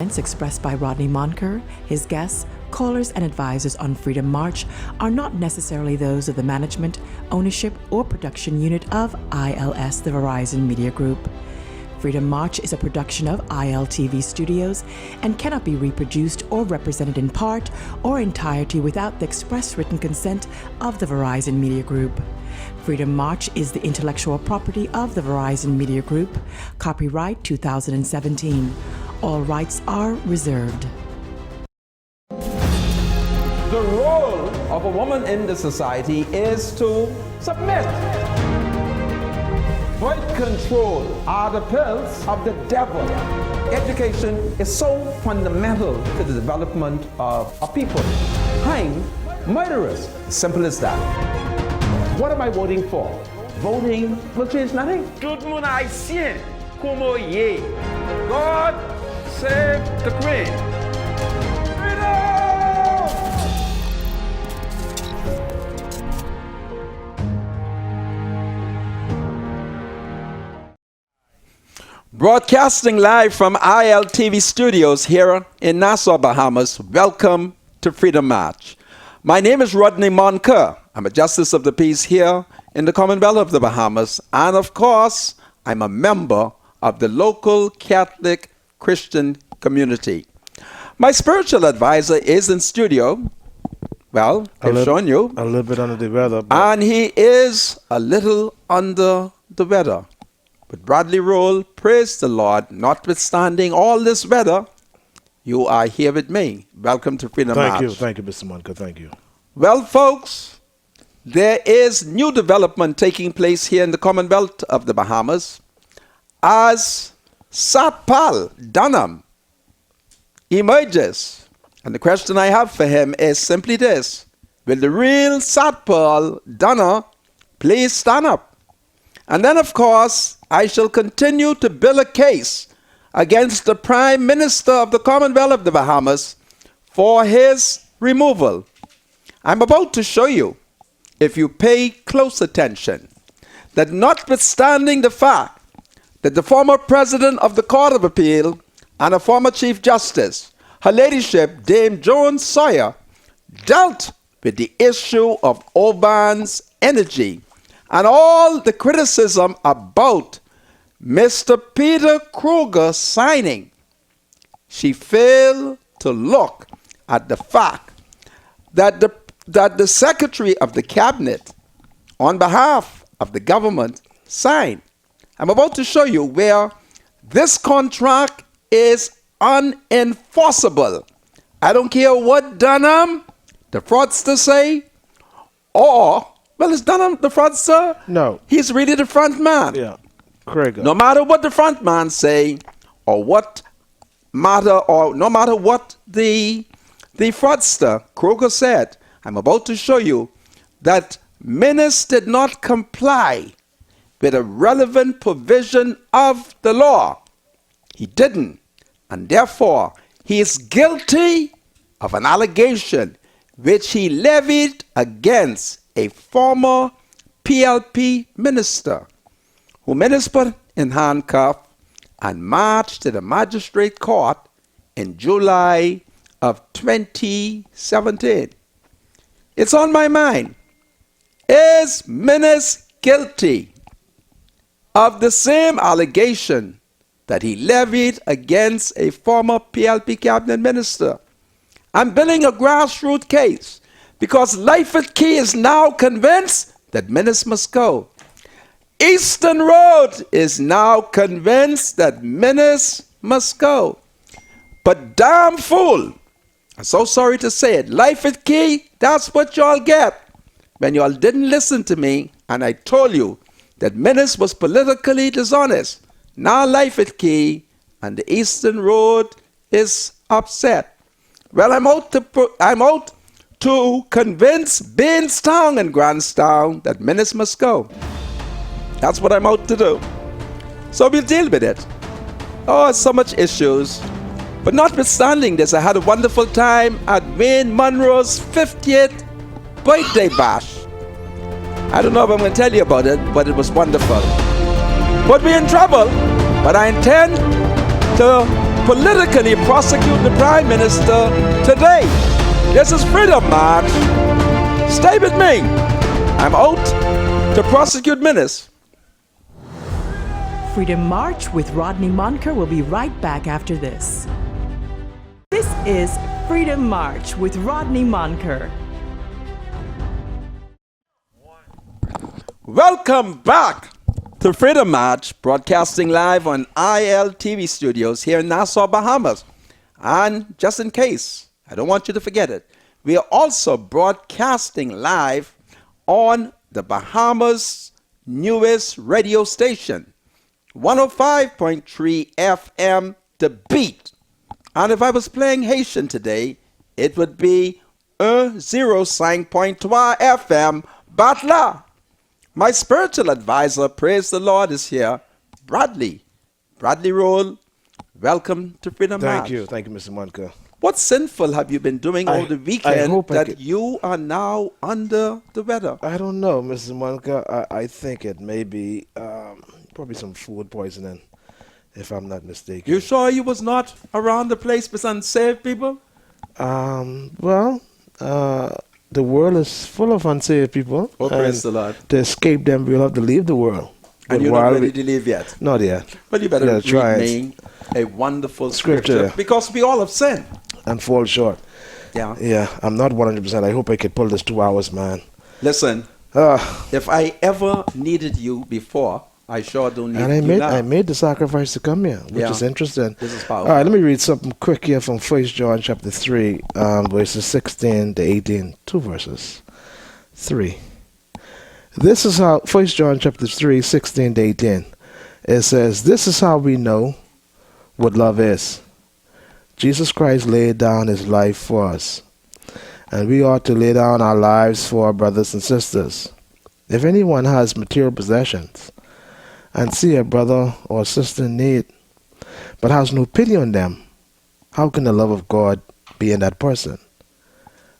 Expressed by Rodney Monker, his guests, callers, and advisors on Freedom March are not necessarily those of the management, ownership, or production unit of ILS, the Verizon Media Group. Freedom March is a production of ILTV Studios and cannot be reproduced or represented in part or entirety without the express written consent of the Verizon Media Group. Freedom March is the intellectual property of the Verizon Media Group. Copyright 2017. All rights are reserved. The role of a woman in the society is to submit. Birth control are the pills of the devil. Education is so fundamental to the development of a people. Hang murderers. Simple as that. What am I voting for? Voting will change nothing. Tout le monde haïtien, como ye. God save the Queen. Broadcasting live from ILTV Studios here in Nassau, Bahamas. Welcome to Freedom March. My name is Rodney Monker. I'm a Justice of the Peace here in the Commonwealth of the Bahamas. And of course, I'm a member of the local Catholic Christian community. My spiritual advisor is in studio. Well, I've shown you. A little bit under the weather. And he is a little under the weather. But Bradley Roll, praise the Lord, notwithstanding all this weather, you are here with me. Welcome to Freedom March. Thank you, Mr. Monker, thank you. Well, folks, there is new development taking place here in the Commonwealth of the Bahamas as Satpal Dunham emerges. And the question I have for him is simply this: will the real Satpal Dunham please stand up? And then, of course, I shall continue to build a case against the Prime Minister of the Commonwealth of the Bahamas for his removal. I'm about to show you, if you pay close attention, that notwithstanding the fact that the former President of the Court of Appeal and a former Chief Justice, Her Ladyship Dame Joan Sawyer, dealt with the issue of Oban's energy and all the criticism about Mr. Peter Kruger signing, she failed to look at the fact that the Secretary of the Cabinet, on behalf of the government, signed. I'm about to show you where this contract is unenforceable. I don't care what Dunham, the fraudster, say, or, well, is Dunham the fraudster? No. He's really the front man. Yeah, Craig. No matter what the front man say, or no matter what the fraudster, Kroger, said, I'm about to show you that Menace did not comply with a relevant provision of the law. He didn't. And therefore, he is guilty of an allegation which he levied against a former PLP minister who Menace put in handcuffs and marched to the magistrate court in July of 2017. It's on my mind. Is Menace guilty of the same allegation that he levied against a former PLP cabinet minister? I'm building a grassroots case because Lyford Key is now convinced that Menace must go. Eastern Road is now convinced that Menace must go. But damn fool, I'm so sorry to say it, Lyford Key, that's what y'all get when y'all didn't listen to me and I told you that Menace was politically dishonest. Now Lyford Key and the Eastern Road is upset. Well, I'm out to convince Bainstown and Grandstown that Menace must go. That's what I'm out to do. So we'll deal with it. Oh, so much issues. But notwithstanding this, I had a wonderful time at Wayne Monroe's 50th birthday bash. I don't know if I'm going to tell you about it, but it was wonderful. But we're in trouble. But I intend to politically prosecute the Prime Minister today. This is Freedom March. Stay with me. I'm out to prosecute ministers. Freedom March with Rodney Monker will be right back after this. This is Freedom March with Rodney Monker. Welcome back to Freedom March, broadcasting live on ILTV studios here in Nassau, Bahamas. And just in case, I don't want you to forget it, we are also broadcasting live on the Bahamas' newest radio station, 105.3 FM, The Beat. And if I was playing Haitian today, it would be 105.3 FM, Batla. My spiritual advisor, praise the Lord, is here, Bradley. Bradley Roll, welcome to Freedom March. Thank you, Mr. Monka. What sinful have you been doing over the weekend hope that you are now under the weather? I don't know, Mr. Monka. I think it may be probably some food poisoning, if I'm not mistaken. You sure you was not around the place with unsaved people? The world is full of unsaved people. Oh, praise the Lord. To escape them, we'll have to leave the world. And you're not ready to leave yet? Not yet. But you better read me a wonderful scripture because we all have sinned. And fall short. Yeah. Yeah, I'm not 100%. I hope I could pull this 2 hours, man. Listen, if I ever needed you before, I sure don't need you now. I made the sacrifice to come here, which is interesting. This is powerful. All right, let me read something quick here from 1 John chapter 3, verses 16 to 18. 2 verses. 3. This is how, 1 John chapter 3, 16 to 18. It says, "This is how we know what love is. Jesus Christ laid down his life for us, and we ought to lay down our lives for our brothers and sisters. If anyone has material possessions, and see a brother or sister in need, but has no pity on them, how can the love of God be in that person?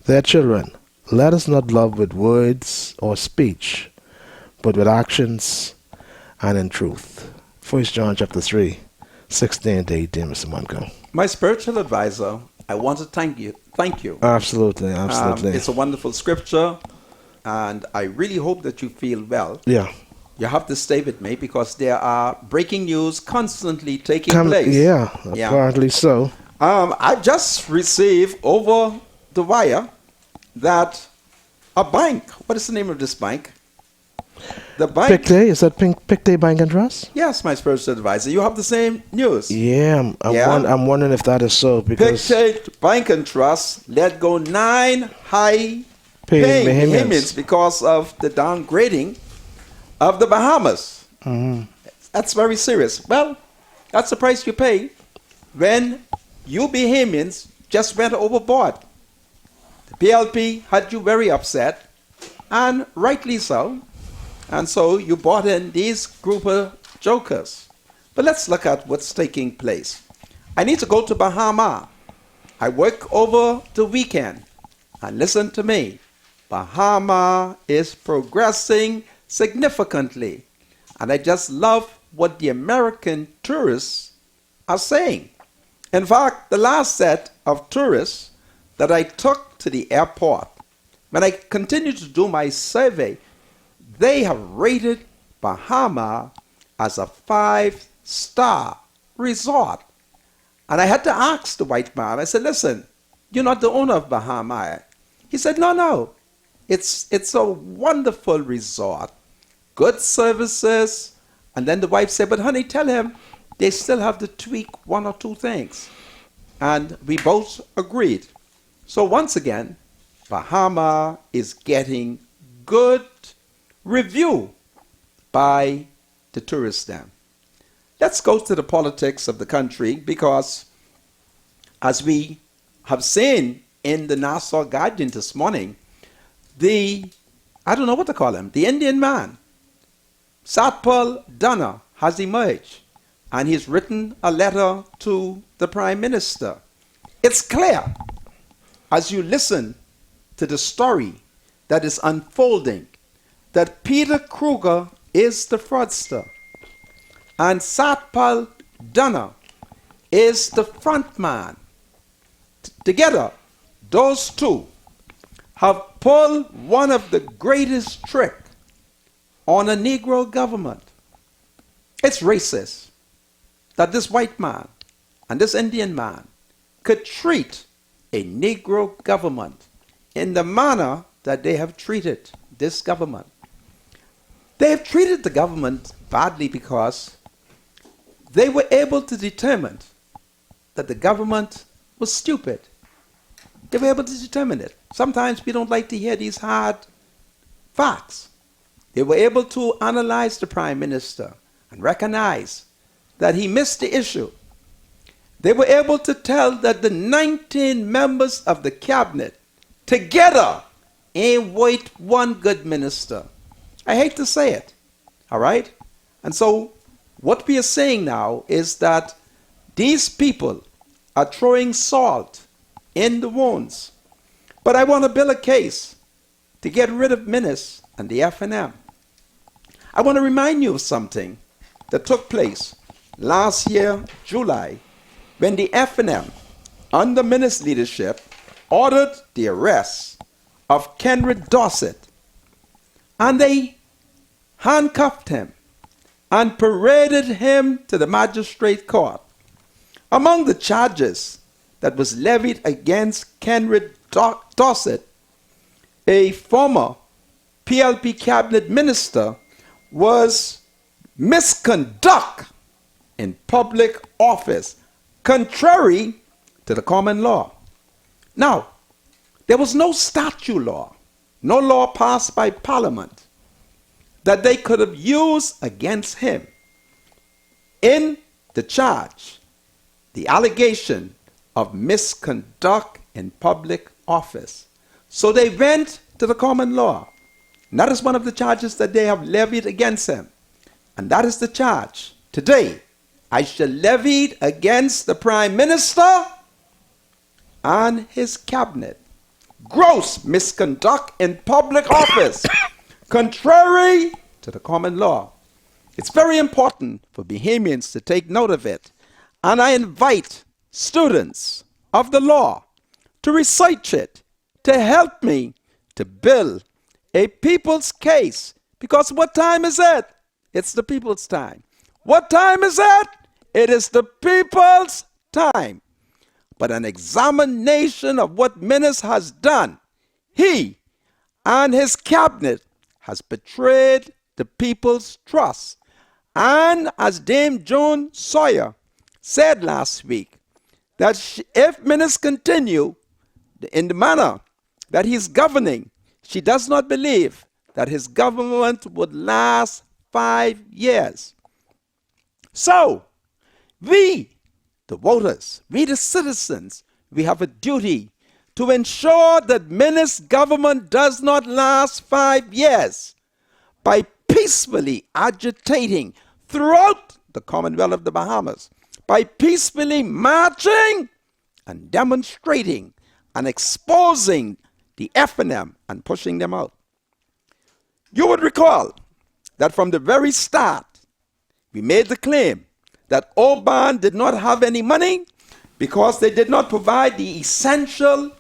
Dear children, let us not love with words or speech, but with actions and in truth." 1 John chapter 3, 16 to 18, Mr. Monko. My spiritual advisor, I want to thank you. Thank you. Absolutely. It's a wonderful scripture, and I really hope that you feel well. Yeah. You have to stay with me because there are breaking news constantly taking place. Yeah, apparently so. I just received over the wire that a bank, what is the name of this bank? The bank. Pictet? Is that Pictet Bank and Trust? Yes, my spiritual advisor. You have the same news. Yeah, I'm wondering if that is so. Because Pictet Bank and Trust let go 9 high-paying Bahamians because of the downgrading of the Bahamas. Mm-hmm. That's very serious. Well, that's the price you pay when you Bahamians just went overboard. The PLP had you very upset, and rightly so. And so you brought in these group of jokers. But let's look at what's taking place. I need to go to Bahama. I work over the weekend. And listen to me. Bahama is progressing significantly. And I just love what the American tourists are saying. In fact, the last set of tourists that I took to the airport, when I continued to do my survey, they have rated Bahama as a 5-star resort. And I had to ask the white man, I said, listen, you're not the owner of Bahama. He said, no. It's a wonderful resort. Good services. And then the wife said, but honey, tell him they still have to tweak 1 or 2 things. And we both agreed. So once again, Bahama is getting good review by the tourists then. Let's go to the politics of the country because as we have seen in the Nassau Guardian this morning, I don't know what to call him, the Indian man, Satpal Dana, has emerged and he's written a letter to the Prime Minister. It's clear as you listen to the story that is unfolding that Peter Kruger is the fraudster and Satpal Dana is the front man. Together, those two have pulled one of the greatest tricks on a Negro government. It's racist that this white man and this Indian man could treat a Negro government in the manner that they have treated this government. They have treated the government badly because they were able to determine that the government was stupid. They were able to determine it. Sometimes we don't like to hear these hard facts. They were able to analyze the prime minister and recognize that he missed the issue. They were able to tell that the 19 members of the cabinet together ain't white one good minister. I hate to say it, all right? And so what we are saying now is that these people are throwing salt in the wounds. But I want to build a case to get rid of Minnis and the FNM. I want to remind you of something that took place last year, July, when the FNM, under Minnis' leadership, ordered the arrest of Kenred Dorset. And they handcuffed him and paraded him to the magistrate court. Among the charges that was levied against Kenred Dorset, a former PLP cabinet minister, was misconduct in public office, contrary to the common law. Now, there was no statute law, no law passed by Parliament that they could have used against him in the charge, the allegation of misconduct in public office. So they went to the common law. And that is one of the charges that they have levied against him. And that is the charge. Today, I shall levy against the Prime Minister and his cabinet. Gross misconduct in public office, contrary to the common law. It's very important for Bahamians to take note of it. And I invite students of the law to research it, to help me to build a people's case. Because what time is it? It's the people's time. What time is it? It is the people's time. But an examination of what Minnis has done, he and his cabinet has betrayed the people's trust. And as Dame Joan Sawyer said last week, that if Minnis continue in the manner that he's governing, she does not believe that his government would last 5 years. So, we, the voters, we the citizens, we have a duty to ensure that Minnis' government does not last 5 years by peacefully agitating throughout the Commonwealth of the Bahamas, by peacefully marching and demonstrating and exposing the FNM and pushing them out. You would recall that from the very start, we made the claim that Oban did not have any money because they did not provide the essential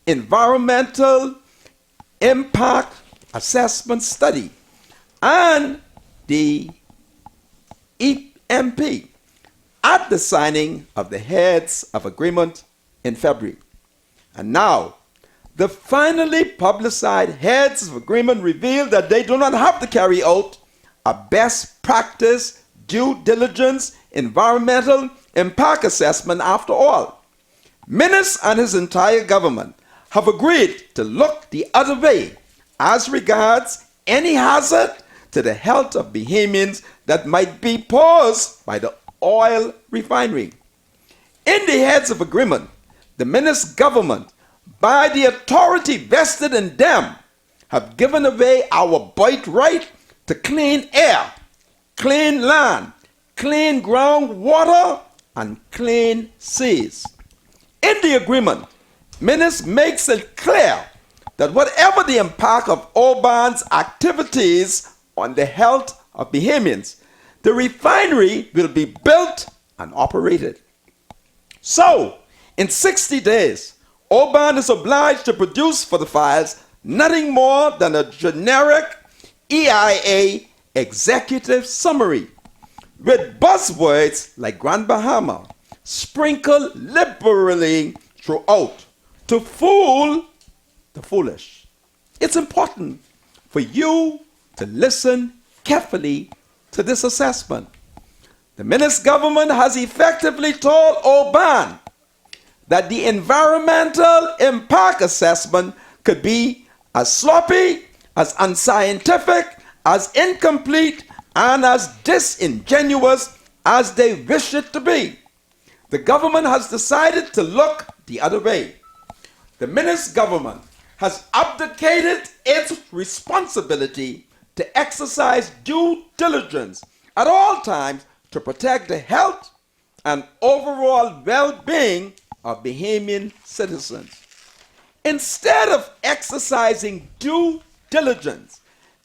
environmental impact assessment study and the EMP at the signing of the heads of agreement in February. And now, the finally publicized heads of agreement revealed that they do not have to carry out a best practice due diligence environmental impact assessment after all. Minnis and his entire government have agreed to look the other way as regards any hazard to the health of Bahamians that might be posed by the oil refinery. In the heads of agreement, the Minnis government, by the authority vested in them, have given away our birthright to clean air, clean land, clean groundwater, and clean seas. In the agreement, Minnis makes it clear that whatever the impact of Oban's activities on the health of Bahamians, the refinery will be built and operated. So, in 60 days, OBAN is obliged to produce for the files nothing more than a generic EIA executive summary with buzzwords like Grand Bahama sprinkled liberally throughout to fool the foolish. It's important for you to listen carefully to this assessment. The Minister government has effectively told OBAN that the environmental impact assessment could be as sloppy, as unscientific, as incomplete, and as disingenuous as they wish it to be. The government has decided to look the other way. The Minister government has abdicated its responsibility to exercise due diligence at all times to protect the health and overall well-being of Bahamian citizens. Instead of exercising due diligence,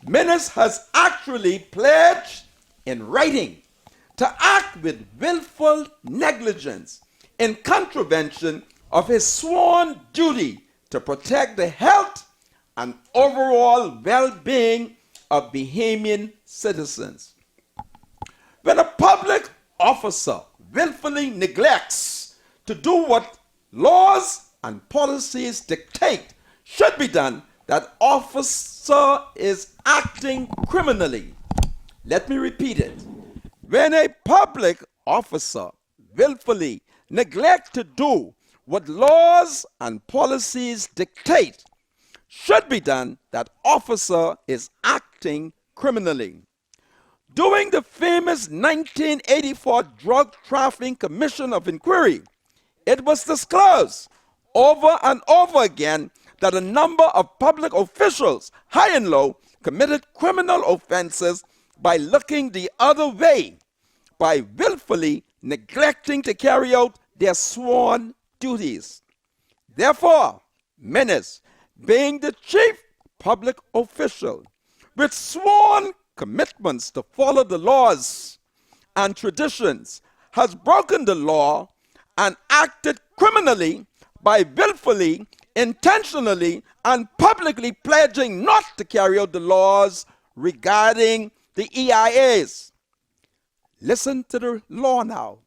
Menace has actually pledged in writing to act with willful negligence in contravention of his sworn duty to protect the health and overall well-being of Bahamian citizens. When a public officer willfully neglects to do what laws and policies dictate should be done, that officer is acting criminally. Let me repeat it. When a public officer willfully neglects to do what laws and policies dictate should be done, that officer is acting criminally. During the famous 1984 Drug Trafficking Commission of Inquiry, it was disclosed over and over again that a number of public officials, high and low, committed criminal offenses by looking the other way, by willfully neglecting to carry out their sworn duties. Therefore, Menace, being the chief public official, with sworn commitments to follow the laws and traditions, has broken the law and acted criminally by willfully, intentionally, and publicly pledging not to carry out the laws regarding the EIAs. Listen to the law now.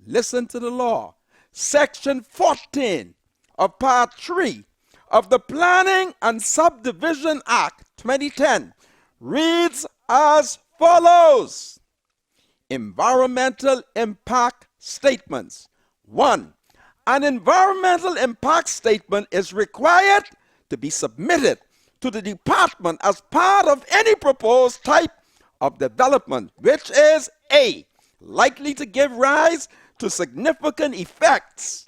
Listen to the law. Section 14 of Part 3 of the Planning and Subdivision Act 2010 reads as follows. Environmental impact statements. 1. An environmental impact statement is required to be submitted to the department as part of any proposed type of development which is A. likely to give rise to significant effects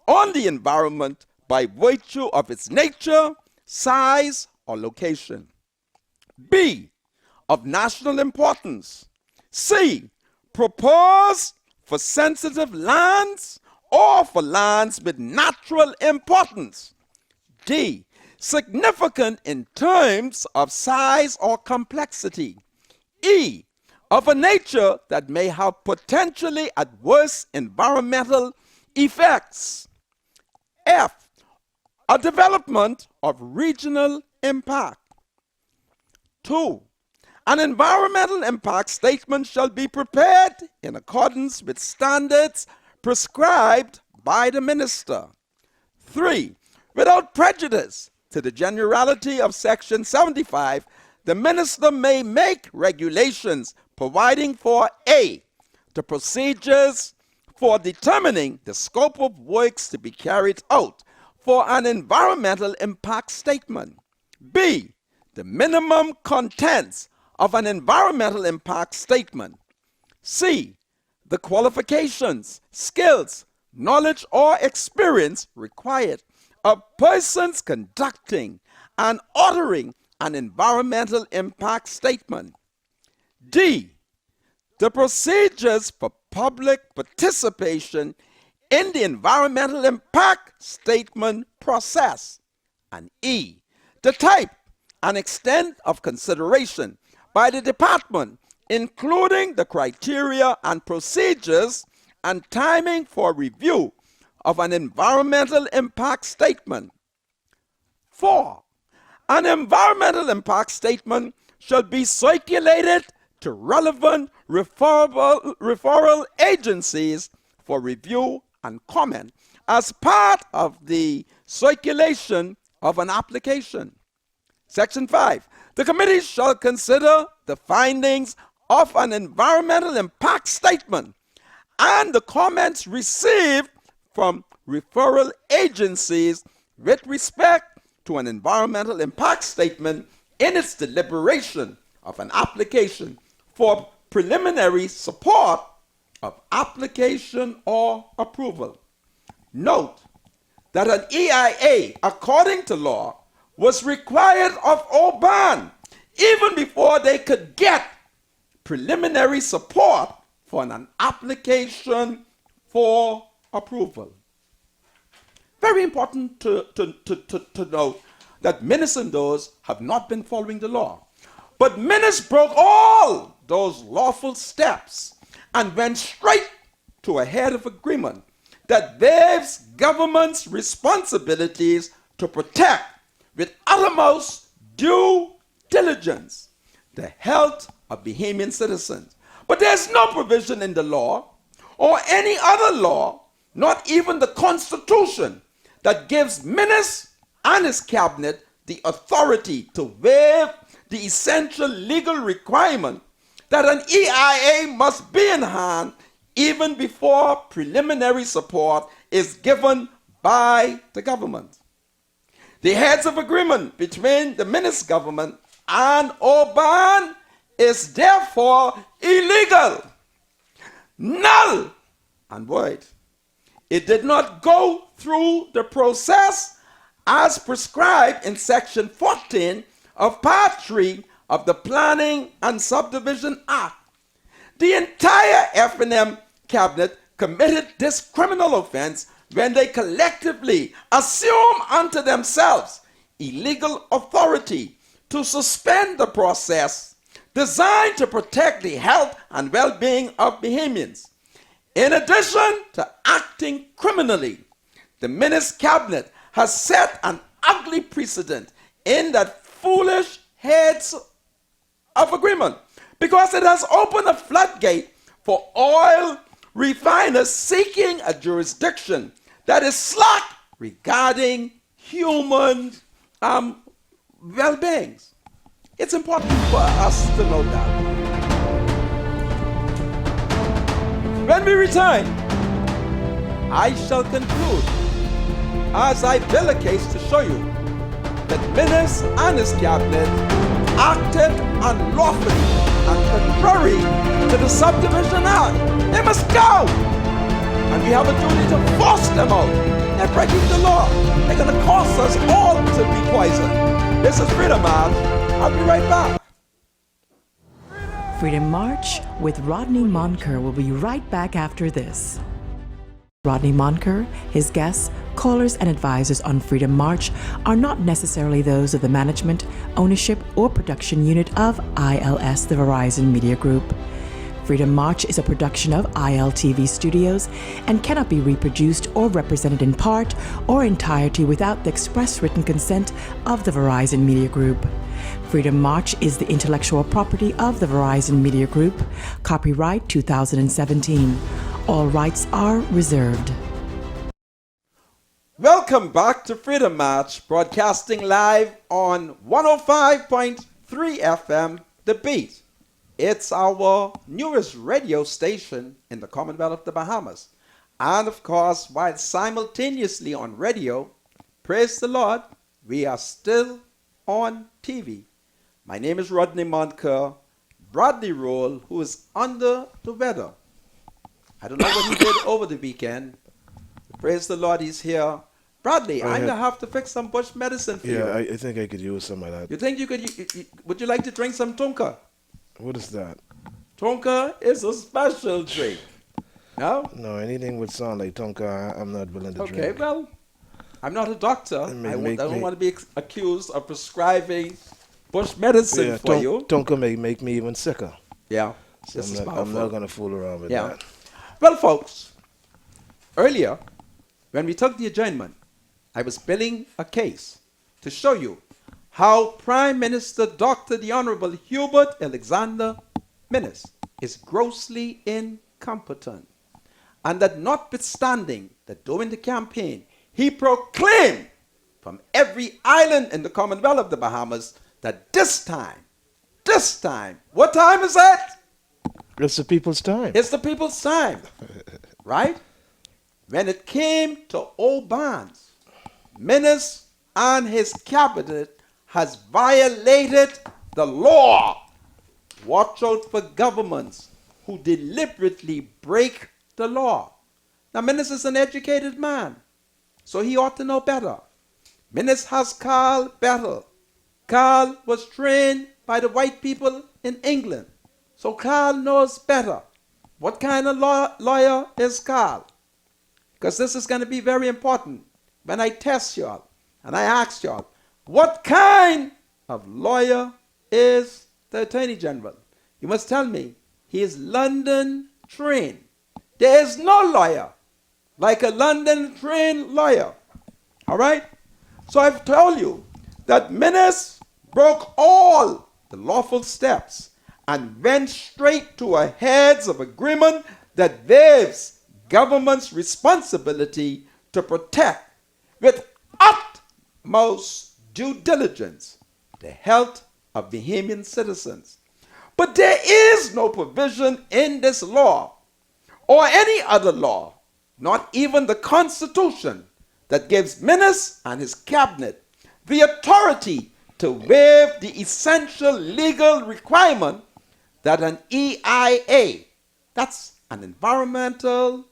on the environment by virtue of its nature, size, or location. B. Of national importance. C. Proposed for sensitive lands or for lands with natural importance. D. Significant in terms of size or complexity. E. Of a nature that may have potentially adverse environmental effects. F. A development of regional impact. 2. An environmental impact statement shall be prepared in accordance with standards prescribed by the minister. 3. Without prejudice to the generality of Section 75, the minister may make regulations providing for A. the procedures for determining the scope of works to be carried out for an environmental impact statement. B. The minimum contents of an environmental impact statement. C. The qualifications, skills, knowledge, or experience required of persons conducting and authoring an environmental impact statement. D. The procedures for public participation in the environmental impact statement process. And E. The type and extent of consideration by the department, including the criteria and procedures and timing for review of an environmental impact statement. 4. An environmental impact statement should be circulated to relevant referral agencies for review and comment as part of the circulation of an application. Section 5. The committee shall consider the findings of an environmental impact statement and the comments received from referral agencies with respect to an environmental impact statement in its deliberation of an application for preliminary support of application or approval. Note that an EIA, according to law, was required of OBAN even before they could get preliminary support for an application for approval. Very important to note that Minis and those have not been following the law. But Minis broke all those lawful steps and went straight to a head of agreement that waives government's responsibilities to protect with uttermost due diligence the health of Bahamian citizens. But there's no provision in the law or any other law, not even the Constitution, that gives Minis and his cabinet the authority to waive the essential legal requirement that an EIA must be in hand even before preliminary support is given by the government. The heads of agreement between the Minis government and OBAN is therefore illegal, null and void. It did not go through the process as prescribed in Section 14 of Part 3 of the Planning and Subdivision Act. The entire F&M cabinet committed this criminal offense when they collectively assume unto themselves illegal authority to suspend the process designed to protect the health and well-being of Bahamians. In addition to acting criminally, the Minis cabinet has set an ugly precedent in that foolish heads of agreement because it has opened a floodgate for oil refiners seeking a jurisdiction that is slack regarding human well-being. It's important for us to know that. When we return, I shall conclude as I build a case to show you that Minis and his cabinet acted unlawfully and contrary to the Subdivision Act. They must go! And we have a duty to force them out. They're breaking the law. They're going to cause us all to be poisoned. This is Freedom March. I'll be right back. Freedom March with Rodney Monker will be right back after this. Rodney Monker, his guests, callers, and advisors on Freedom March are not necessarily those of the management, ownership, or production unit of ILS, the Verizon Media Group. Freedom March is a production of ILTV Studios and cannot be reproduced or represented in part or entirety without the express written consent of the Verizon Media Group. Freedom March is the intellectual property of the Verizon Media Group. Copyright 2017. All rights are reserved. Welcome back to Freedom March, broadcasting live on 105.3 FM, The Beat. It's our newest radio station in the Commonwealth of the Bahamas. And of course, while simultaneously on radio, praise the Lord, we are still on TV. My name is Rodney Monker. Bradley Roll, who is under the weather. I don't know what he did over the weekend. Praise the Lord, he's here. Bradley, I'm going to have to fix some bush medicine for you. Yeah, I think I could use some of that. You think you could, would you like to drink some tonka? What is that? Tonka is a special drink. No? No, anything would sound like tonka, I'm not willing to drink. Okay, well, I'm not a doctor. I don't want to be accused of prescribing bush medicine for you. Tonka may make me even sicker. Yeah. So I'm not going to fool around with that. Well, folks, earlier, when we took the adjournment, I was building a case to show you how Prime Minister Dr. the Honorable Hubert Alexander Minnis is grossly incompetent, and that notwithstanding that during the campaign he proclaimed from every island in the Commonwealth of the Bahamas that this time, what time is it? It's the people's time. It's the people's time, right? When it came to old bonds, Minnis and his cabinet has violated the law. Watch out for governments who deliberately break the law. Now, Minnis is an educated man, so he ought to know better. Minnis has Carl Battle. Carl was trained by the white people in England, so Carl knows better. What kind of lawyer is Carl? Because this is going to be very important when I test y'all and I ask y'all, what kind of lawyer is the Attorney General? You must tell me he is London trained. There is no lawyer like a London trained lawyer. All right? So I've told you that Minnis broke all the lawful steps and went straight to a heads of agreement that waives government's responsibility to protect with utmost due diligence the health of Bahamian citizens. But there is no provision in this law or any other law, not even the Constitution, that gives Minnis and his cabinet the authority to waive the essential legal requirement that an EIA, that's an environmental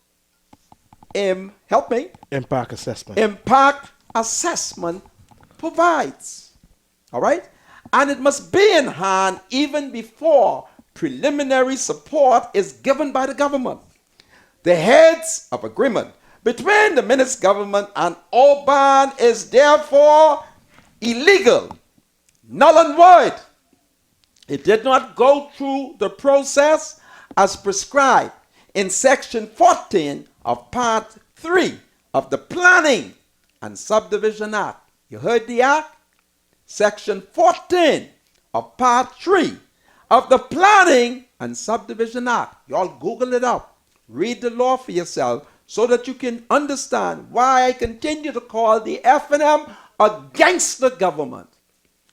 impact assessment provides. All right? And it must be in hand even before preliminary support is given by the government. The heads of agreement between the Minnis government and Oban is therefore illegal, null and void. It did not go through the process as prescribed in Section 14 of Part 3 of the Planning and Subdivision Act. You heard the act? Section 14 of Part 3 of the Planning and Subdivision Act. Y'all Google it up. Read the law for yourself so that you can understand why I continue to call the F&M a gangster government.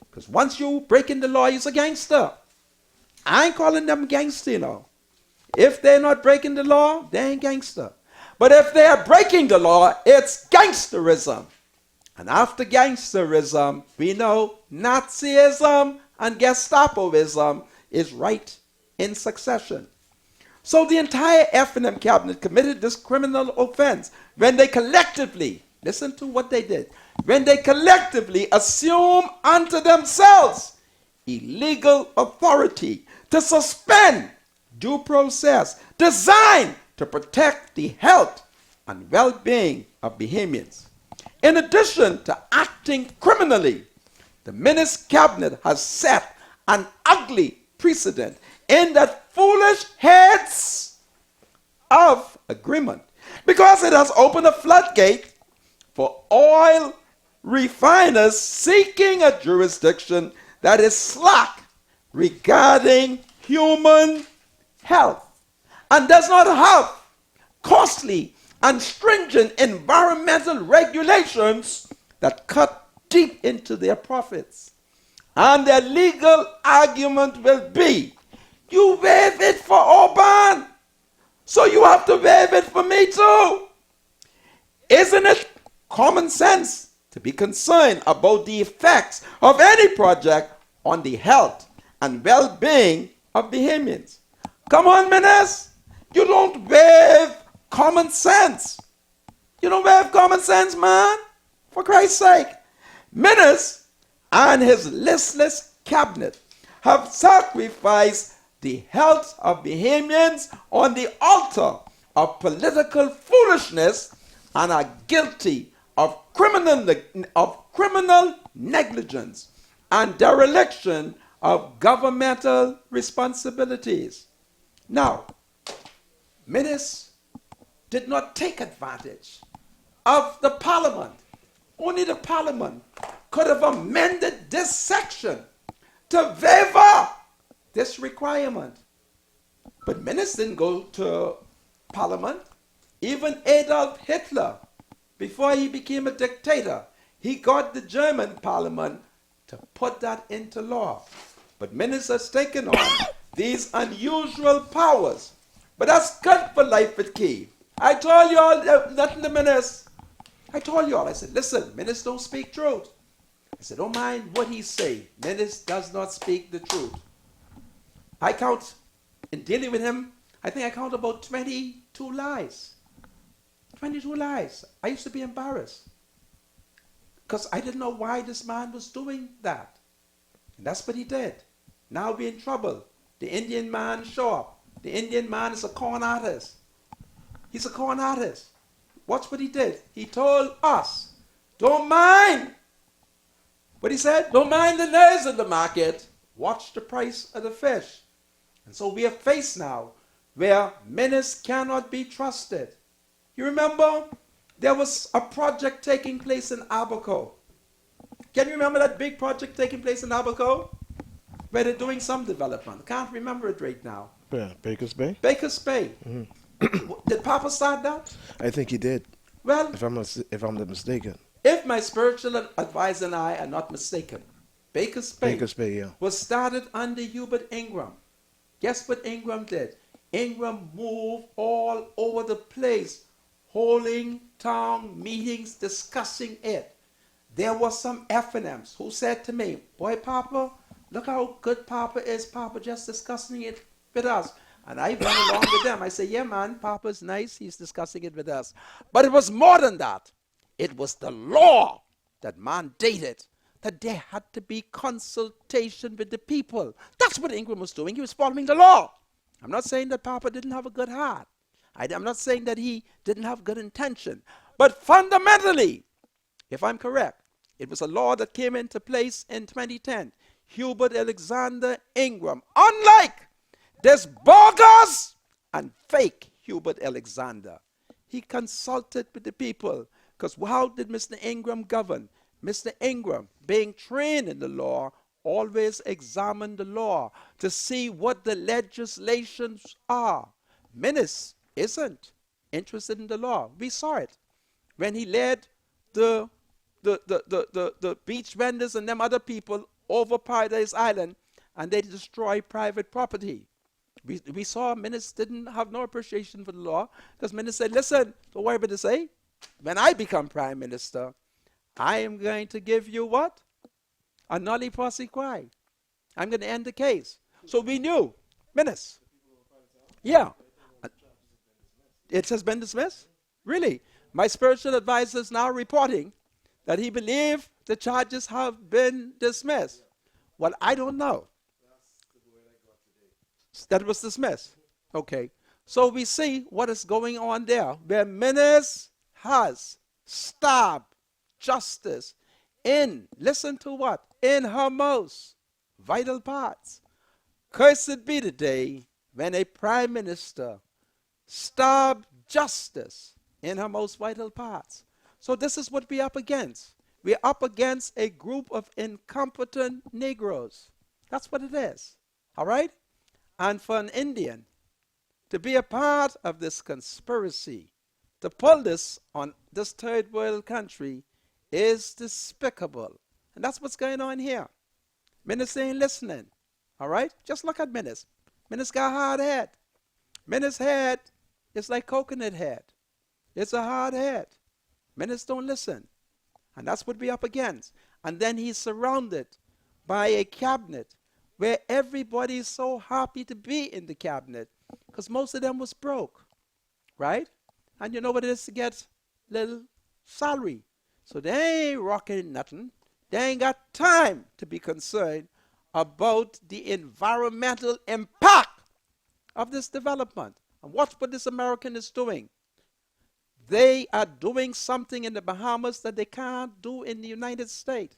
Because once you break in the law, you're a gangster. I ain't calling them gangster, you know. If they're not breaking the law, they ain't gangster. But if they are breaking the law, it's gangsterism. And after gangsterism, we know Nazism and Gestapoism is right in succession. So the entire F&M cabinet committed this criminal offense when they collectively, listen to what they did, when they collectively assume unto themselves illegal authority to suspend due process designed to protect the health and well-being of Bahamians. In addition to acting criminally, the Minnis cabinet has set an ugly precedent in that foolish heads of agreement, because it has opened a floodgate for oil refiners seeking a jurisdiction that is slack regarding human health and does not have costly and stringent environmental regulations that cut deep into their profits. And their legal argument will be, you waive it for Oban, so you have to waive it for me too. Isn't it common sense to be concerned about the effects of any project on the health and well-being of Bahamians? Come on, Minnis, you don't waive common sense. You don't waive common sense, man. For Christ's sake. Minnis and his listless cabinet have sacrificed the health of Bahamians on the altar of political foolishness and are guilty of criminal negligence and dereliction of governmental responsibilities. Now, Minnis did not take advantage of the parliament. Only the parliament could have amended this section to favor this requirement. But ministers didn't go to parliament. Even Adolf Hitler, before he became a dictator, he got the German parliament to put that into law. But ministers taken on these unusual powers. But that's good for life at Key. I told you all, nothing to ministers. I told you all, I said, listen, ministers don't speak truth. I said, don't mind what he say. Minister does not speak the truth. I count, in dealing with him, I think I count about 22 lies. 22 lies. I used to be embarrassed. Because I didn't know why this man was doing that. And that's what he did. Now we're in trouble. The Indian man show up. The Indian man is a con artist. He's a con artist. Watch what he did. He told us, don't mind. What he said, don't mind the noise of the market. Watch the price of the fish. And so we are faced now where ministers cannot be trusted. You remember there was a project taking place in Abaco. Can you remember that big project taking place in Abaco? Where they're doing some development. Can't remember it right now. Yeah, Baker's Bay. Baker's Bay. Did Papa start that? I think he did. Well, if I'm not mistaken. If my spiritual advisor and I are not mistaken, Baker's Bay, yeah, was started under Hubert Ingram. Guess what Ingram did? Ingram moved all over the place, holding town meetings, discussing it. There was some F&Ms who said to me, boy, Papa, look how good Papa is. Papa just discussing it with us. And I went along with them. I said, yeah, man, Papa's nice. He's discussing it with us. But it was more than that. It was the law that mandated that there had to be consultation with the people. That's what Ingram was doing. He was following the law. I'm not saying that Papa didn't have a good heart. I'm not saying that he didn't have good intention. But fundamentally, if I'm correct, it was a law that came into place in 2010. Hubert Alexander Ingram. Unlike this bogus and fake Hubert Alexander, he consulted with the people. Because how did Mr. Ingram govern? Mr. Ingram, being trained in the law, always examined the law to see what the legislations are. Menace isn't interested in the law. We saw it when he led the beach vendors and them other people over Paradise Island, and they destroyed private property. We saw Menace didn't have no appreciation for the law, because Menace said, listen, don't worry about this, eh? When I become prime minister, I am going to give you what? A nolli prosequi. I'm going to end the case. So we knew. Menace. Yeah. It has been dismissed? Really? My spiritual advisor is now reporting that he believes the charges have been dismissed. Well, I don't know. That was dismissed. Okay. So we see what is going on there. Where Menace has stabbed justice in, listen to what? In her most vital parts. Cursed be the day when a prime minister stabbed justice in her most vital parts. So this is what we're up against. We're up against a group of incompetent Negroes. That's what it is. All right? And for an Indian to be a part of this conspiracy, to pull this on this third world country, is despicable. And that's what's going on here. Menace ain't listening. All right? Just look at Menace. Menace got a hard head. Menace's head is like coconut head. It's a hard head. Menace don't listen. And that's what we're up against. And then he's surrounded by a cabinet where everybody's so happy to be in the cabinet because most of them was broke. Right? And you know what it is to get little salary. So they ain't rocking nothing. They ain't got time to be concerned about the environmental impact of this development. And watch what this American is doing. They are doing something in the Bahamas that they can't do in the United States.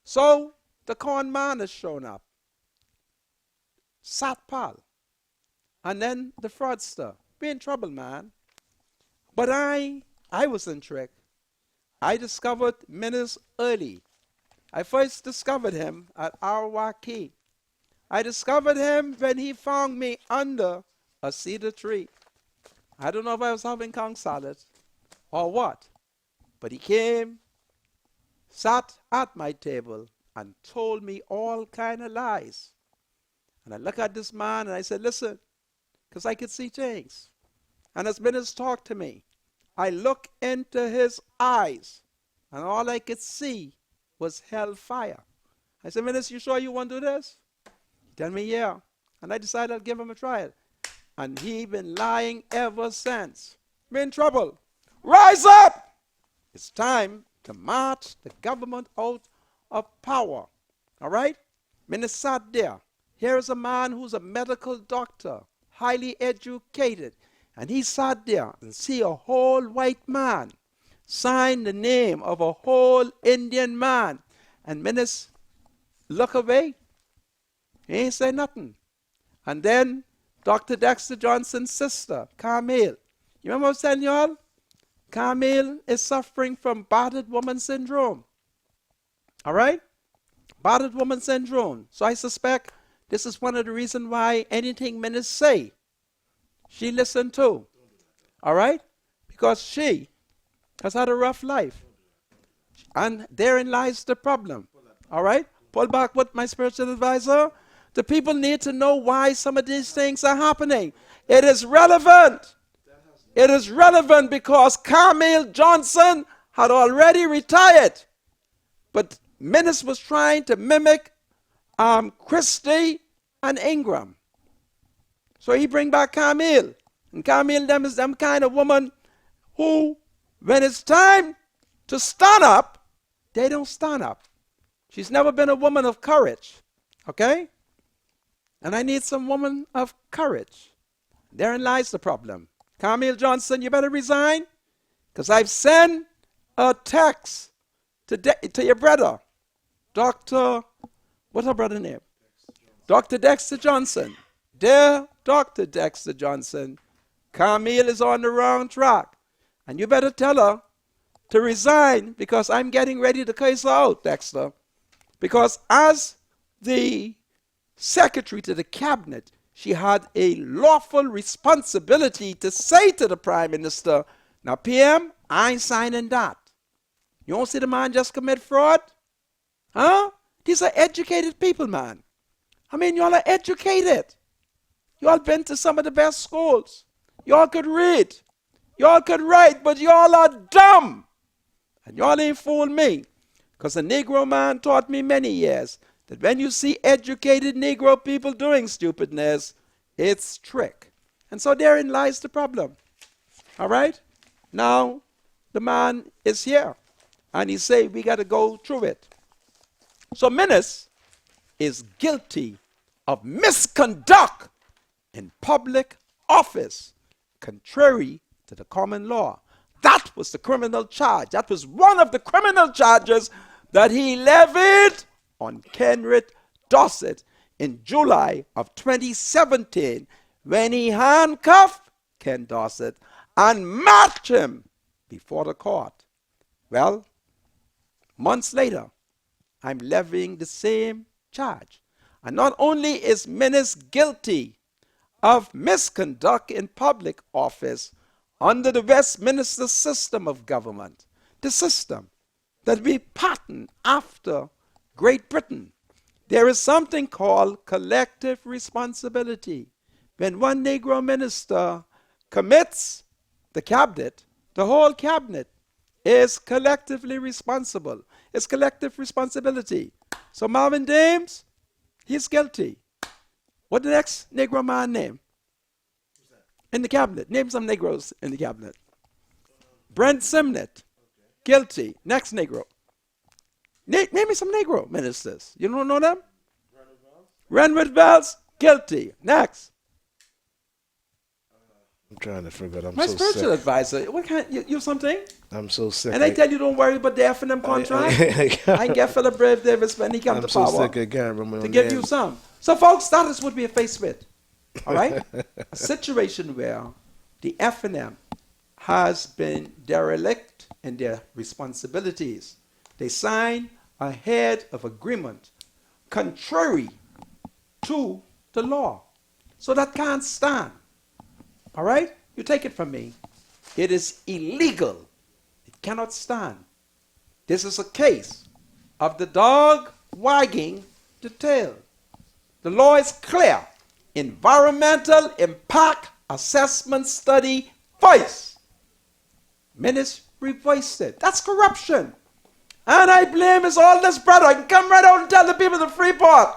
So the con man has shown up. Satpal. And then the fraudster. We're in trouble, man. But I was in trick. I discovered Menace early. I first discovered him at Arawaki. I discovered him when he found me under a cedar tree. I don't know if I was having conch salad or what, but he came, sat at my table, and told me all kind of lies. And I looked at this man and I said, listen, because I could see things. And as Menace talked to me, I looked into his eyes, and all I could see was hellfire. I said, Menace, you sure you want to do this? He told me, yeah. And I decided I'd give him a try. And he been lying ever since. We're in trouble. Rise up! It's time to march the government out of power. All right? Menace sat there. Here is a man who's a medical doctor, highly educated. And he sat there and see a whole white man sign the name of a whole Indian man. And Menace look away. He ain't say nothing. And then Dr. Dexter Johnson's sister, Carmel. You remember I was telling y'all? Carmel is suffering from battered woman syndrome. All right? Battered woman syndrome. So I suspect this is one of the reasons why anything Menace say, she listened to. All right? Because she has had a rough life. And therein lies the problem. All right? Pull back with my spiritual advisor. The people need to know why some of these things are happening. It is relevant. It is relevant because Carmel Johnson had already retired. But Menace was trying to mimic Christie and Ingram. So he bring back Carmel. And Carmel them is them kind of woman who, when it's time to stand up, they don't stand up. She's never been a woman of courage. Okay? And I need some woman of courage. Therein lies the problem. Carmel Johnson, you better resign. Because I've sent a text to your brother, Dr. What's her brother's name? Dr. Dexter Johnson. Dear Dr. Dexter Johnson, Carmel is on the wrong track. And you better tell her to resign because I'm getting ready to case her out, Dexter. Because as the secretary to the cabinet, she had a lawful responsibility to say to the prime minister, now PM, I ain't signing that. You don't see the man just commit fraud? Huh? These are educated people, man. I mean, y'all are educated. Y'all been to some of the best schools. Y'all could read. Y'all could write, but y'all are dumb. And y'all ain't fooled me. Because a Negro man taught me many years that when you see educated Negro people doing stupidness, it's trick. And so therein lies the problem. All right? Now, the man is here. And he say, we got to go through it. So Menace is guilty of misconduct in public office, contrary to the common law. That was the criminal charge. That was one of the criminal charges that he levied on Kenrit Dossett in July of 2017 when he handcuffed Ken Dossett and marched him before the court. Well, months later, I'm levying the same charge. And not only is Menace guilty of misconduct in public office under the Westminster system of government, the system that we patterned after Great Britain, there is something called collective responsibility. When one Negro minister commits the cabinet, the whole cabinet is collectively responsible. It's collective responsibility. So Marvin Dames, he's guilty. What the next Negro man name? In the cabinet. Name some Negroes in the cabinet. Brent Simnett, guilty. Next Negro. Name me some Negro ministers. You don't know them? Renwood Wells, guilty. Next. I'm trying to figure it out. My spiritual advisor. What kind? You something? I'm so sick. And I tell you, don't worry about the F&M contract. I can get Philip Brave Davis when he comes to power. I'm so sick again. To give you some. So, folks, that is what we are faced with. All right? A situation where the F&M has been derelict in their responsibilities. They sign ahead of agreement contrary to the law. So that can't stand. All right? You take it from me. It is illegal. It cannot stand. This is a case of the dog wagging the tail. The law is clear. Environmental impact assessment study voice. Ministry voiced it. That's corruption. And I blame his oldest brother. I can come right out and tell the people of Freeport.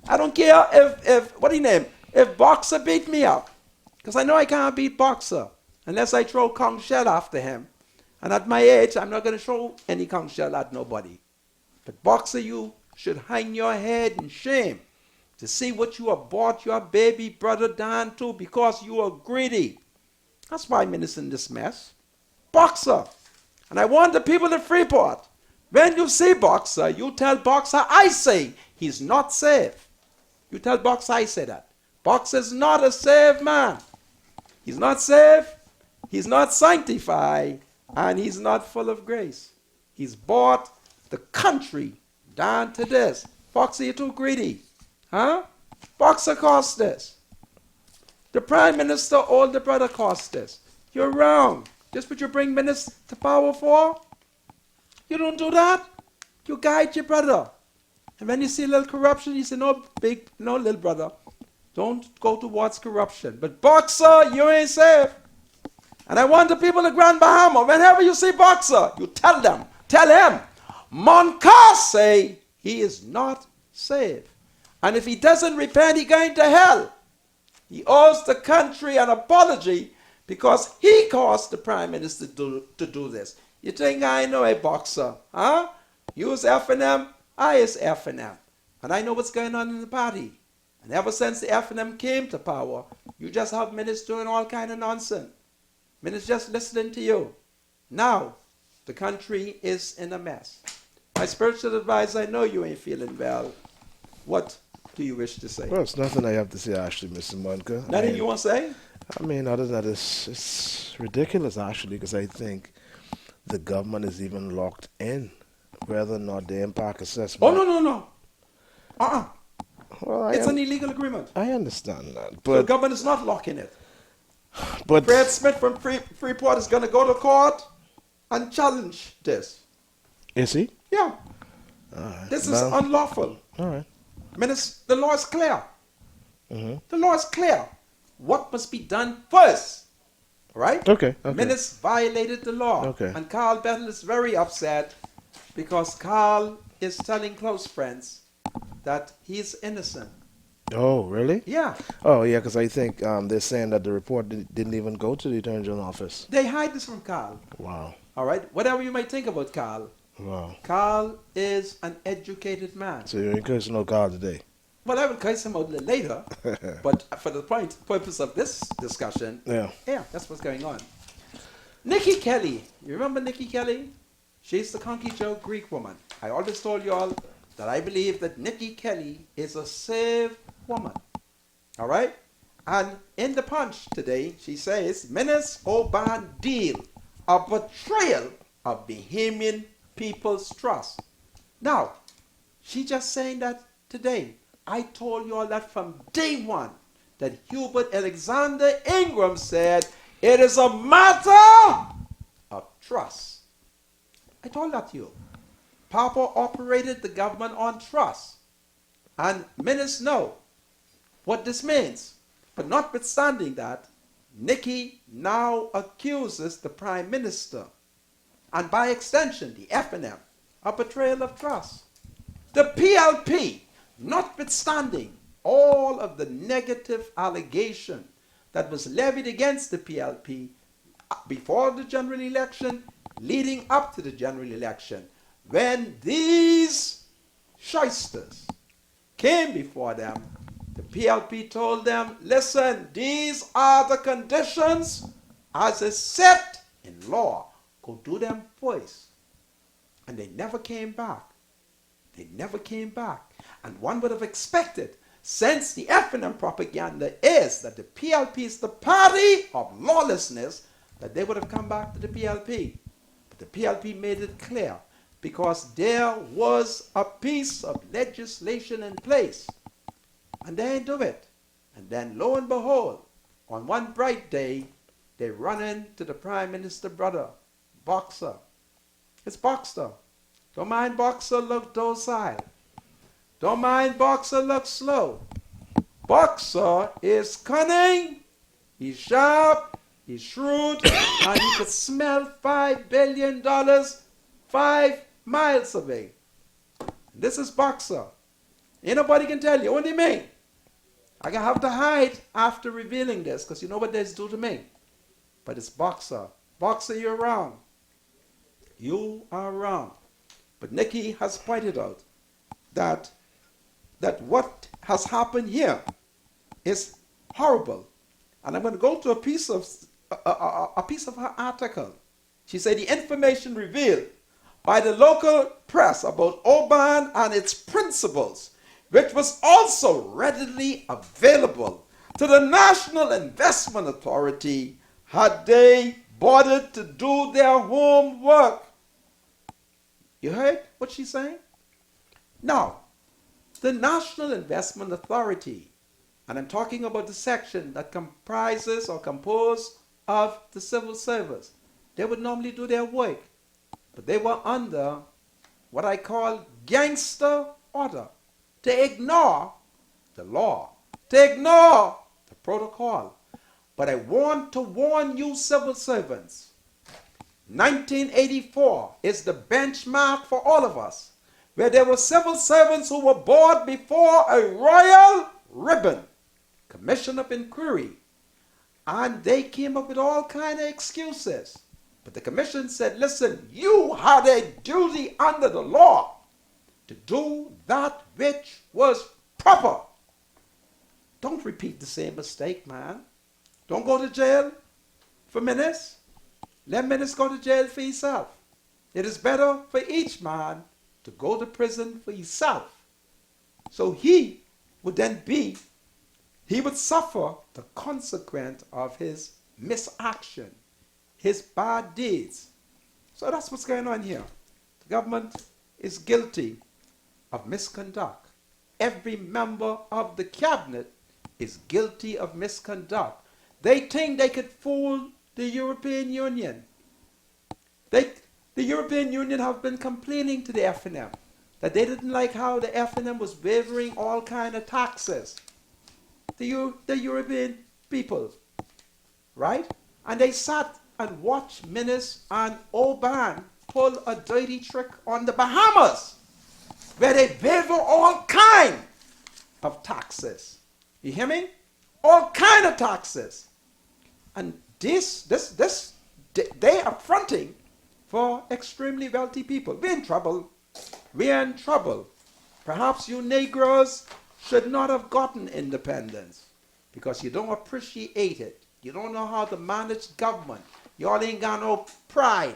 I don't care if what do you name? If Boxer beat me up. Because I know I can't beat Boxer unless I throw conch shell after him. And at my age, I'm not going to throw any conch shell at nobody. But Boxer, you should hang your head in shame to see what you have brought your baby brother down to because you are greedy. That's why I'm in this mess. Boxer. And I want the people of Freeport, when you see Boxer, you tell Boxer, I say he's not safe. You tell Boxer I say that. Boxer is not a saved man. He's not safe, he's not sanctified, and he's not full of grace. He's brought the country down to this. Boxer, you're too greedy. Huh? Boxer cost this. The Prime Minister, older brother, cost this. You're wrong. This what you bring ministers to power for? You don't do that. You guide your brother. And when you see a little corruption, you say, no, little brother. Don't go towards corruption. But Boxer, you ain't safe. And I want the people of Grand Bahama, whenever you see Boxer, you tell them, tell him, Moncar say he is not safe. And if he doesn't repent, he's going to hell. He owes the country an apology because he caused the Prime Minister to do this. You think I know a Boxer, huh? You is F&M, I is F&M. And I know what's going on in the party. And ever since the F&M came to power, you just have ministers doing all kind of nonsense. Ministers just listening to you. Now, the country is in a mess. My spiritual advisor, I know you ain't feeling well. What do you wish to say? Well, it's nothing I have to say, actually, Mr. Munker. Nothing you want to say? I mean, other than that, it's ridiculous, actually, because I think the government is even locked in whether or not the impact assessment. Oh, no. Well, it's an illegal agreement. I understand that. So But the government is not locking it. But Fred Smith from Freeport is going to go to court and challenge this. is he? Yeah. Alright, This is well, unlawful. all right. The law is clear. Mm-hmm. The law is clear. What must be done first? Right? Okay. Ministers violated the law. Okay. And Carl Bettel is very upset because Carl is telling close friends that he's innocent. Oh, really? Yeah. Oh, yeah, because I think they're saying that the report didn't even go to the Attorney General office. They hide this from Carl. Wow. All right? Whatever you might think about Carl, Wow. Carl is an educated man. So you're encouraging no God today? Well, I will curse him out a little later, but for the purpose of this discussion, Yeah. that's what's going on. Nikki Kelly, you remember Nikki Kelly? She's the Conky Joe Greek woman. I always told you all that I believe that Nikki Kelly is a saved woman. All right? And in the Punch today, she says, Menace Oban deal, a betrayal of Bahamian people's trust. Now, she just saying that today. I told you all that from day one, that Hubert Alexander Ingram said, it is a matter of trust. I told that to you. Papa operated the government on trust. And ministers know what this means. But notwithstanding that, Nikki now accuses the Prime Minister, and by extension, the F&M, of betrayal of trust. The PLP, notwithstanding all of the negative allegation that was levied against the PLP before the general election, leading up to the general election, when these shysters came before them, the PLP told them, listen, these are the conditions as is set in law. Go do them first. And they never came back. They never came back. And one would have expected, since the F&M propaganda is that the PLP is the party of lawlessness, that they would have come back to the PLP. But the PLP made it clear because there was a piece of legislation in place and they didn't do it. And then lo and behold, on one bright day, they run into the Prime Minister brother, Boxer. It's Boxer. Don't mind Boxer look docile. Don't mind Boxer look slow. Boxer is cunning, he's sharp, he's shrewd, and he could smell $5 billion 5 miles away. This is Boxer. Ain't nobody can tell you, only me. I can have to hide after revealing this because you know what they do to me. But it's Boxer. Boxer, you're wrong. You are wrong. But Nikki has pointed out that what has happened here is horrible. And I'm going to go to a piece of her article. She said the information revealed by the local press about Oban and its principles, which was also readily available to the National Investment Authority had they bothered to do their homework. You heard what she's saying? Now, the National Investment Authority, and I'm talking about the section that comprises or composed of the civil service, they would normally do their work, but they were under what I call gangster order, to ignore the law, to ignore the protocol. But I want to warn you, civil servants, 1984 is the benchmark for all of us, where there were civil servants who were brought before a royal ribbon commission of inquiry, and they came up with all kind of excuses. But the commission said, listen, you had a duty under the law to do that which was proper. Don't repeat the same mistake, man. Don't go to jail for minutes. Let minutes go to jail for yourself. It is better for each man to go to prison for himself. So he would suffer the consequence of his misaction, his bad deeds. So that's what's going on here. The government is guilty of misconduct. Every member of the cabinet is guilty of misconduct. They think they could fool the European Union. The European Union have been complaining to the FNM that they didn't like how the FNM was waiving all kind of taxes. The European people, right? And they sat and watched Minnis and Oban pull a dirty trick on the Bahamas, where they waive all kind of taxes. You hear me? All kind of taxes. And they are fronting for extremely wealthy people. We're in trouble. We're in trouble. Perhaps you Negroes should not have gotten independence because you don't appreciate it. You don't know how to manage government. Y'all ain't got no pride.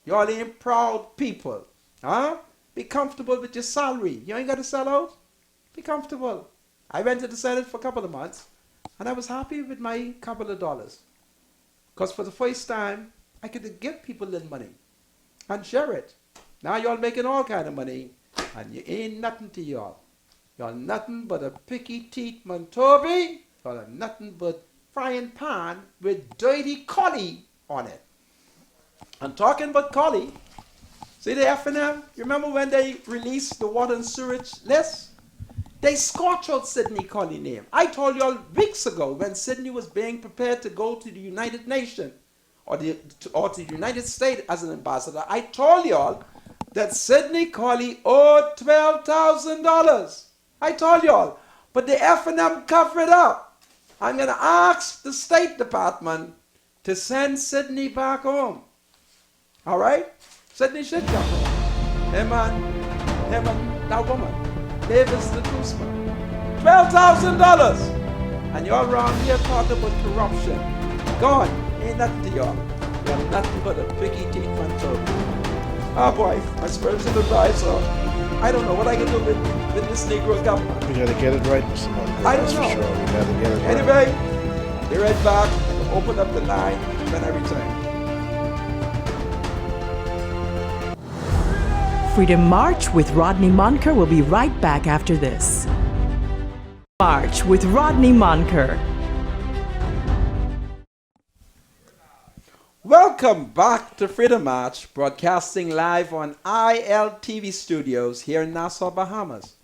Y'all ain't proud people. Huh? Be comfortable with your salary. You ain't got to sell out. Be comfortable. I went to the Senate for a couple of months and I was happy with my couple of dollars. Because for the first time, I could give people a little money and share it. Now y'all making all kind of money and you ain't nothing to y'all. Y'all nothing but a picky teeth Montobi. Y'all are nothing but frying pan with dirty collie on it. I'm talking about collie. See the FNM? You remember when they released the water and sewage list? They scorched out Sidney Colley name. I told y'all weeks ago when Sidney was being prepared to go to the United Nations or to the United States as an ambassador, I told y'all that Sidney Colley owed $12,000. I told y'all. But the FNM covered it up. I'm going to ask the State Department to send Sidney back home. All right? Sidney should come home. Him and that woman. Davis the Guzman. $12,000. And y'all around here talking about corruption. Gone. Ain't nothing to y'all. Y'all nothing but a picky teeth man. Oh boy, my spiritual advisor. I don't know what I can do with this Negro government. We gotta get it right, Mr. Montgomery. I don't That's know. for sure. We gotta get it right. Anyway, be right back. Open up the line when I return. Freedom March with Rodney Monker will be right back after this. March with Rodney Monker. Welcome back to Freedom March, broadcasting live on ILTV studios here in Nassau, Bahamas.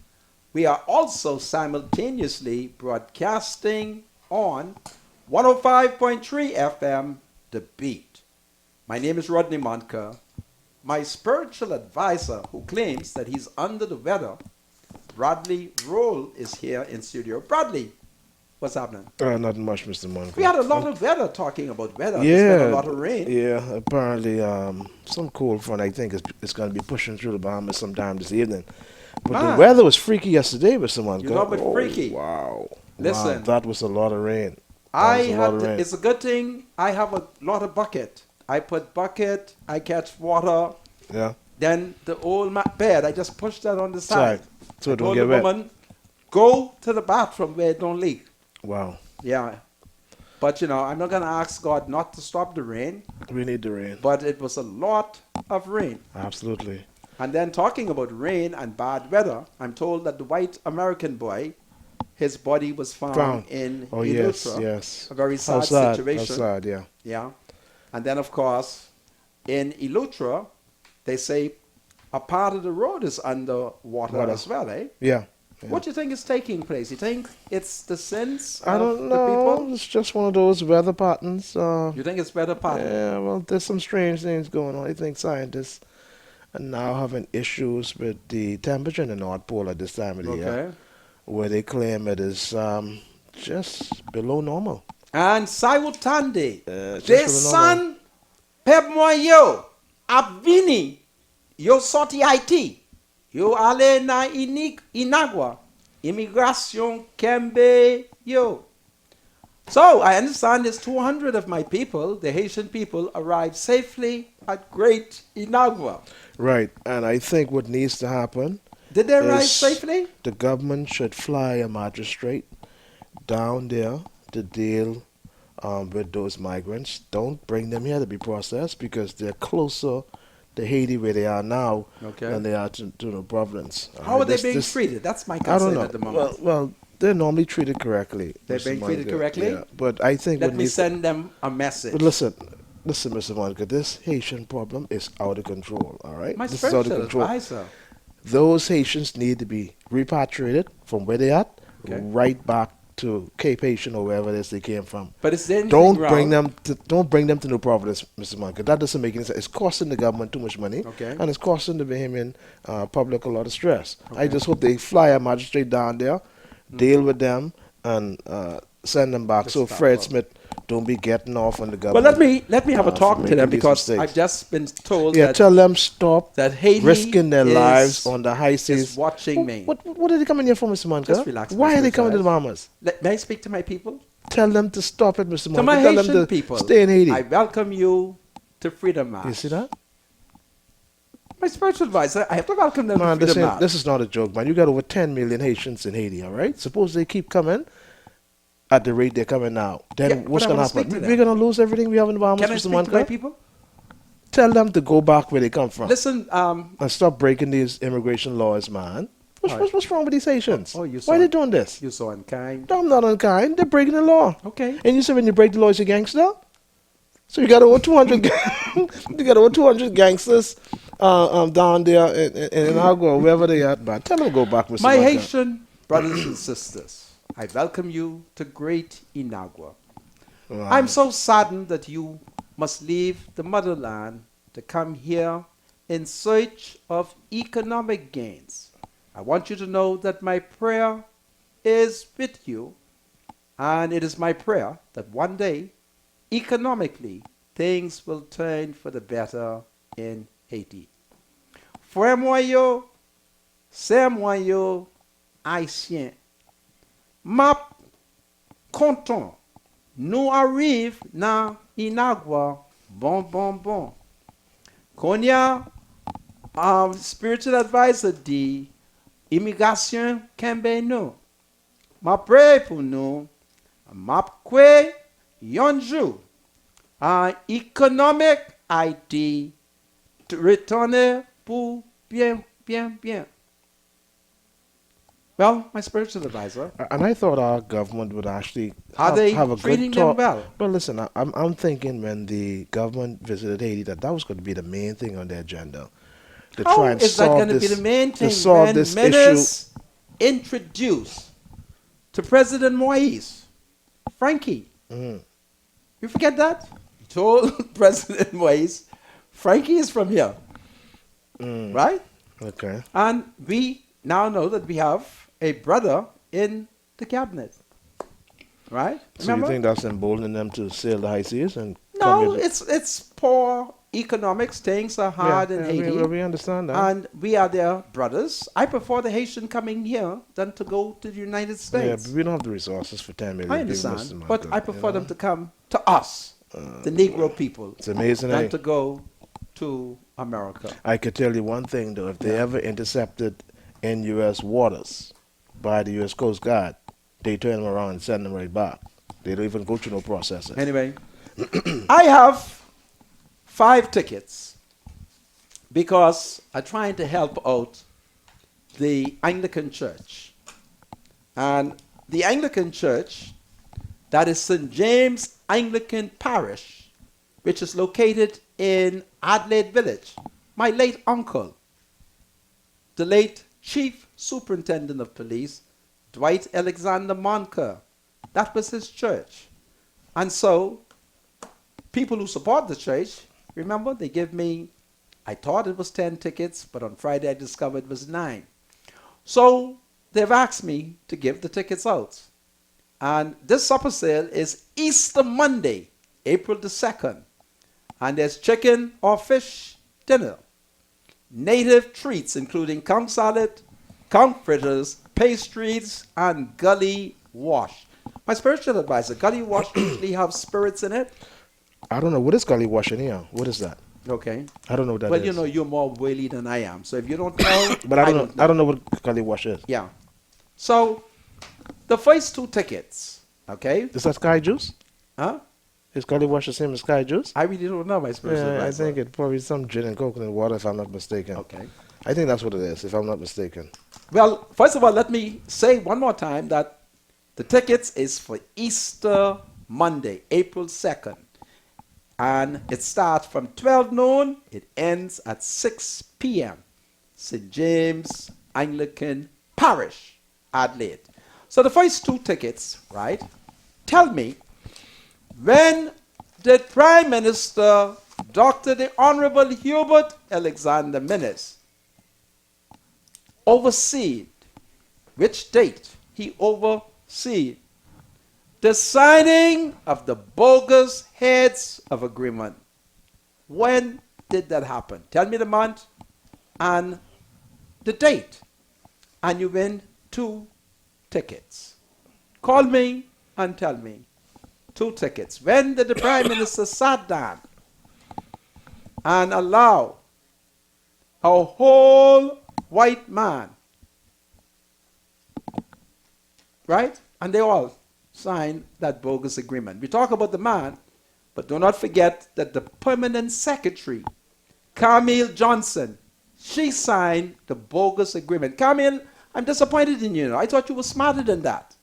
We are also simultaneously broadcasting on 105.3 FM, The Beat. My name is Rodney Monker. My spiritual advisor, who claims that he's under the weather, Bradley Roll, is here in studio. Bradley, what's happening? Not much, Mr. Monk. We had a lot of weather talking about weather. Yeah, There's been a lot of rain. Yeah, apparently some cold front, I think, is going to be pushing through the Bahamas sometime this evening. But the weather was freaky yesterday, Mr. Monk. You know about freaky? Wow. Listen. Wow, that was a lot of rain. It's a good thing I have a lot of bucket. I put bucket, I catch water. Yeah. Then the old bed, I just push that on the side. So it don't told get the wet. woman, go to the bathroom where it don't leak. Wow. Yeah. But, I'm not going to ask God not to stop the rain. We need the rain. But it was a lot of rain. Absolutely. And then talking about rain and bad weather, I'm told that the white American boy, his body was found in Eleuthera. Yes. A very sad situation. How sad, yeah. Yeah. And then, of course, in Eleuthera, they say a part of the road is under water as well, eh? Yeah. What do you think is taking place? You think it's the sins I of don't the know. people? It's just one of those weather patterns. You think it's weather pattern? Yeah, well, there's some strange things going on. I think scientists are now having issues with the temperature in the North Pole at this time of the year, where they claim it is just below normal. And Sayutande, just Desan Pebmoyo, Abvini, Yo Soti Haiti, Yo Ale na Inagua, Immigration Kembe Yo. So I understand there's 200 of my people, the Haitian people, arrived safely at Great Inagua. Right, and I think what needs to happen. Did they arrive safely? The government should fly a magistrate down there to deal with those migrants. Don't bring them here to be processed because they're closer to Haiti where they are now than they are to Providence. How are they being treated? That's my concern at the moment. Well, they're normally treated correctly. They're being treated correctly? Yeah, but I think Let me send them a message. But listen, Mr. Monica, this Haitian problem is out of control, all right? My this is out of control. advisor. Those Haitians need to be repatriated from where they are right back to Cape Haitian or wherever it is they came from. But is there anything don't wrong? bring them to New Providence, Mr. Monica. That doesn't make any sense. It's costing the government too much money, and it's costing the Bahamian public a lot of stress. I just hope they fly a magistrate down there, deal with them, and send them back. So Fred Smith don't be getting off on the government. Well, let me have a talk to them because I've just been told that tell them stop that Haiti risking their lives on the high seas. Is watching me. What are they coming here for, Mr. Monica? Just relax. Why are they coming to the Bahamas? May I speak to my people? Tell them to stop it, Mr. Monica. To my tell Haitian them to people, stay in Haiti. I welcome you to Freedom March. You see that? My spiritual advisor, I have to welcome them to Freedom March. This is not a joke, man. You got over 10 million Haitians in Haiti, all right? Suppose they keep coming at the rate they're coming now. Then what's going to happen? We're going to lose everything we have in the Bahamas, Can I Mr. speak Monica. to my people? Tell them to go back where they come from. Listen, and stop breaking these immigration laws, man. What's wrong with these Haitians? Why are they doing this? You're so unkind. No, I'm not unkind. They're breaking the law. Okay. And you say when you break the law, you're a gangster? So you got over 200 you got over 200 gangsters down there in Agua, wherever they are. Man, tell them to go back, Mr. My Monica. Haitian brothers and sisters, I welcome you to Great Inagua. Wow. I'm so saddened that you must leave the motherland to come here in search of economic gains. I want you to know that my prayer is with you, and it is my prayer that one day, economically, things will turn for the better in Haiti. Frère moi yo, c'est moi yo, Haïtien. Map content, nous arrive na Inagua, bon. Konya, spiritual advisor dit, immigration kembe nou. Ma pray pour nous, ma kwe yonjou, economic Haiti, to returner pour Bien, bien, bien. Well, my spiritual advisor, And I thought our government would actually are they have a treating good them talk. well? But listen, I'm thinking when the government visited Haiti that was going to be the main thing on the agenda to How try and is that going solve to be the this main to thing solve when this issue. Menace introduced to President Moise, Frankie? Mhm. You forget that? He told President Moise, Frankie is from here, right? Okay. And we now know that we have a brother in the cabinet, right? So you Remember? think that's emboldening them to sail the high seas and come No, here? it's poor economics. Things are hard in Haiti. We understand that. And we are their brothers. I prefer the Haitian coming here than to go to the United Yeah, States. but we don't have the resources for 10 million I people, Mr. understand, Marco, but I you prefer them know? to come to us, the Negro people, It's amazing, than eh? to go to America. I could tell you one thing, though. If they ever intercepted in U.S. waters by the U.S. Coast Guard, they turn them around and send them right back. They don't even go through no processing. Anyway, I have 5 tickets because I'm trying to help out the Anglican Church. And the Anglican Church, that is St. James Anglican Parish, which is located in Adelaide Village. My late uncle, the late Chief Superintendent of Police, Dwight Alexander Monker, that was his church. And so, people who support the church, remember, they give me, I thought it was 10 tickets, but on Friday I discovered it was 9. So, they've asked me to give the tickets out. And this supper sale is Easter Monday, April the 2nd. And there's chicken or fish dinner. Native treats including conch salad, conch fritters, pastries, and gully wash. My spiritual advisor, gully wash usually have spirits in it. I don't know. What is gully washing here? What is that? Okay. I don't know what that is. Well, you know, you're more wily than I am. So if you don't know, But I don't know. I don't know what gully wash is. Yeah. So the first 2 tickets, okay? Is that sky juice? Huh? Is gully wash the same as sky juice? I really don't know, my spiritual Yeah, I advisor. think it probably some gin and coconut water, if I'm not mistaken. Okay. I think that's what it is, if I'm not mistaken. Well, first of all, let me say one more time that the tickets is for Easter Monday, April 2nd. And it starts from 12 noon. It ends at 6 p.m. St. James Anglican Parish, Adelaide. So the first 2 tickets, right? Tell me, when did Prime Minister Dr. the Honorable Hubert Alexander Minnis oversee, which date he oversee the signing of the bogus heads of agreement? When did that happen? Tell me the month and the date, and you win 2 tickets. Call me and tell me. 2 tickets. When did the Prime Minister sat down and allow a whole white man, right? And they all signed that bogus agreement. We talk about the man, but do not forget that the permanent secretary, Camille Johnson, she signed the bogus agreement. Camille, I'm disappointed in you. I thought you were smarter than that.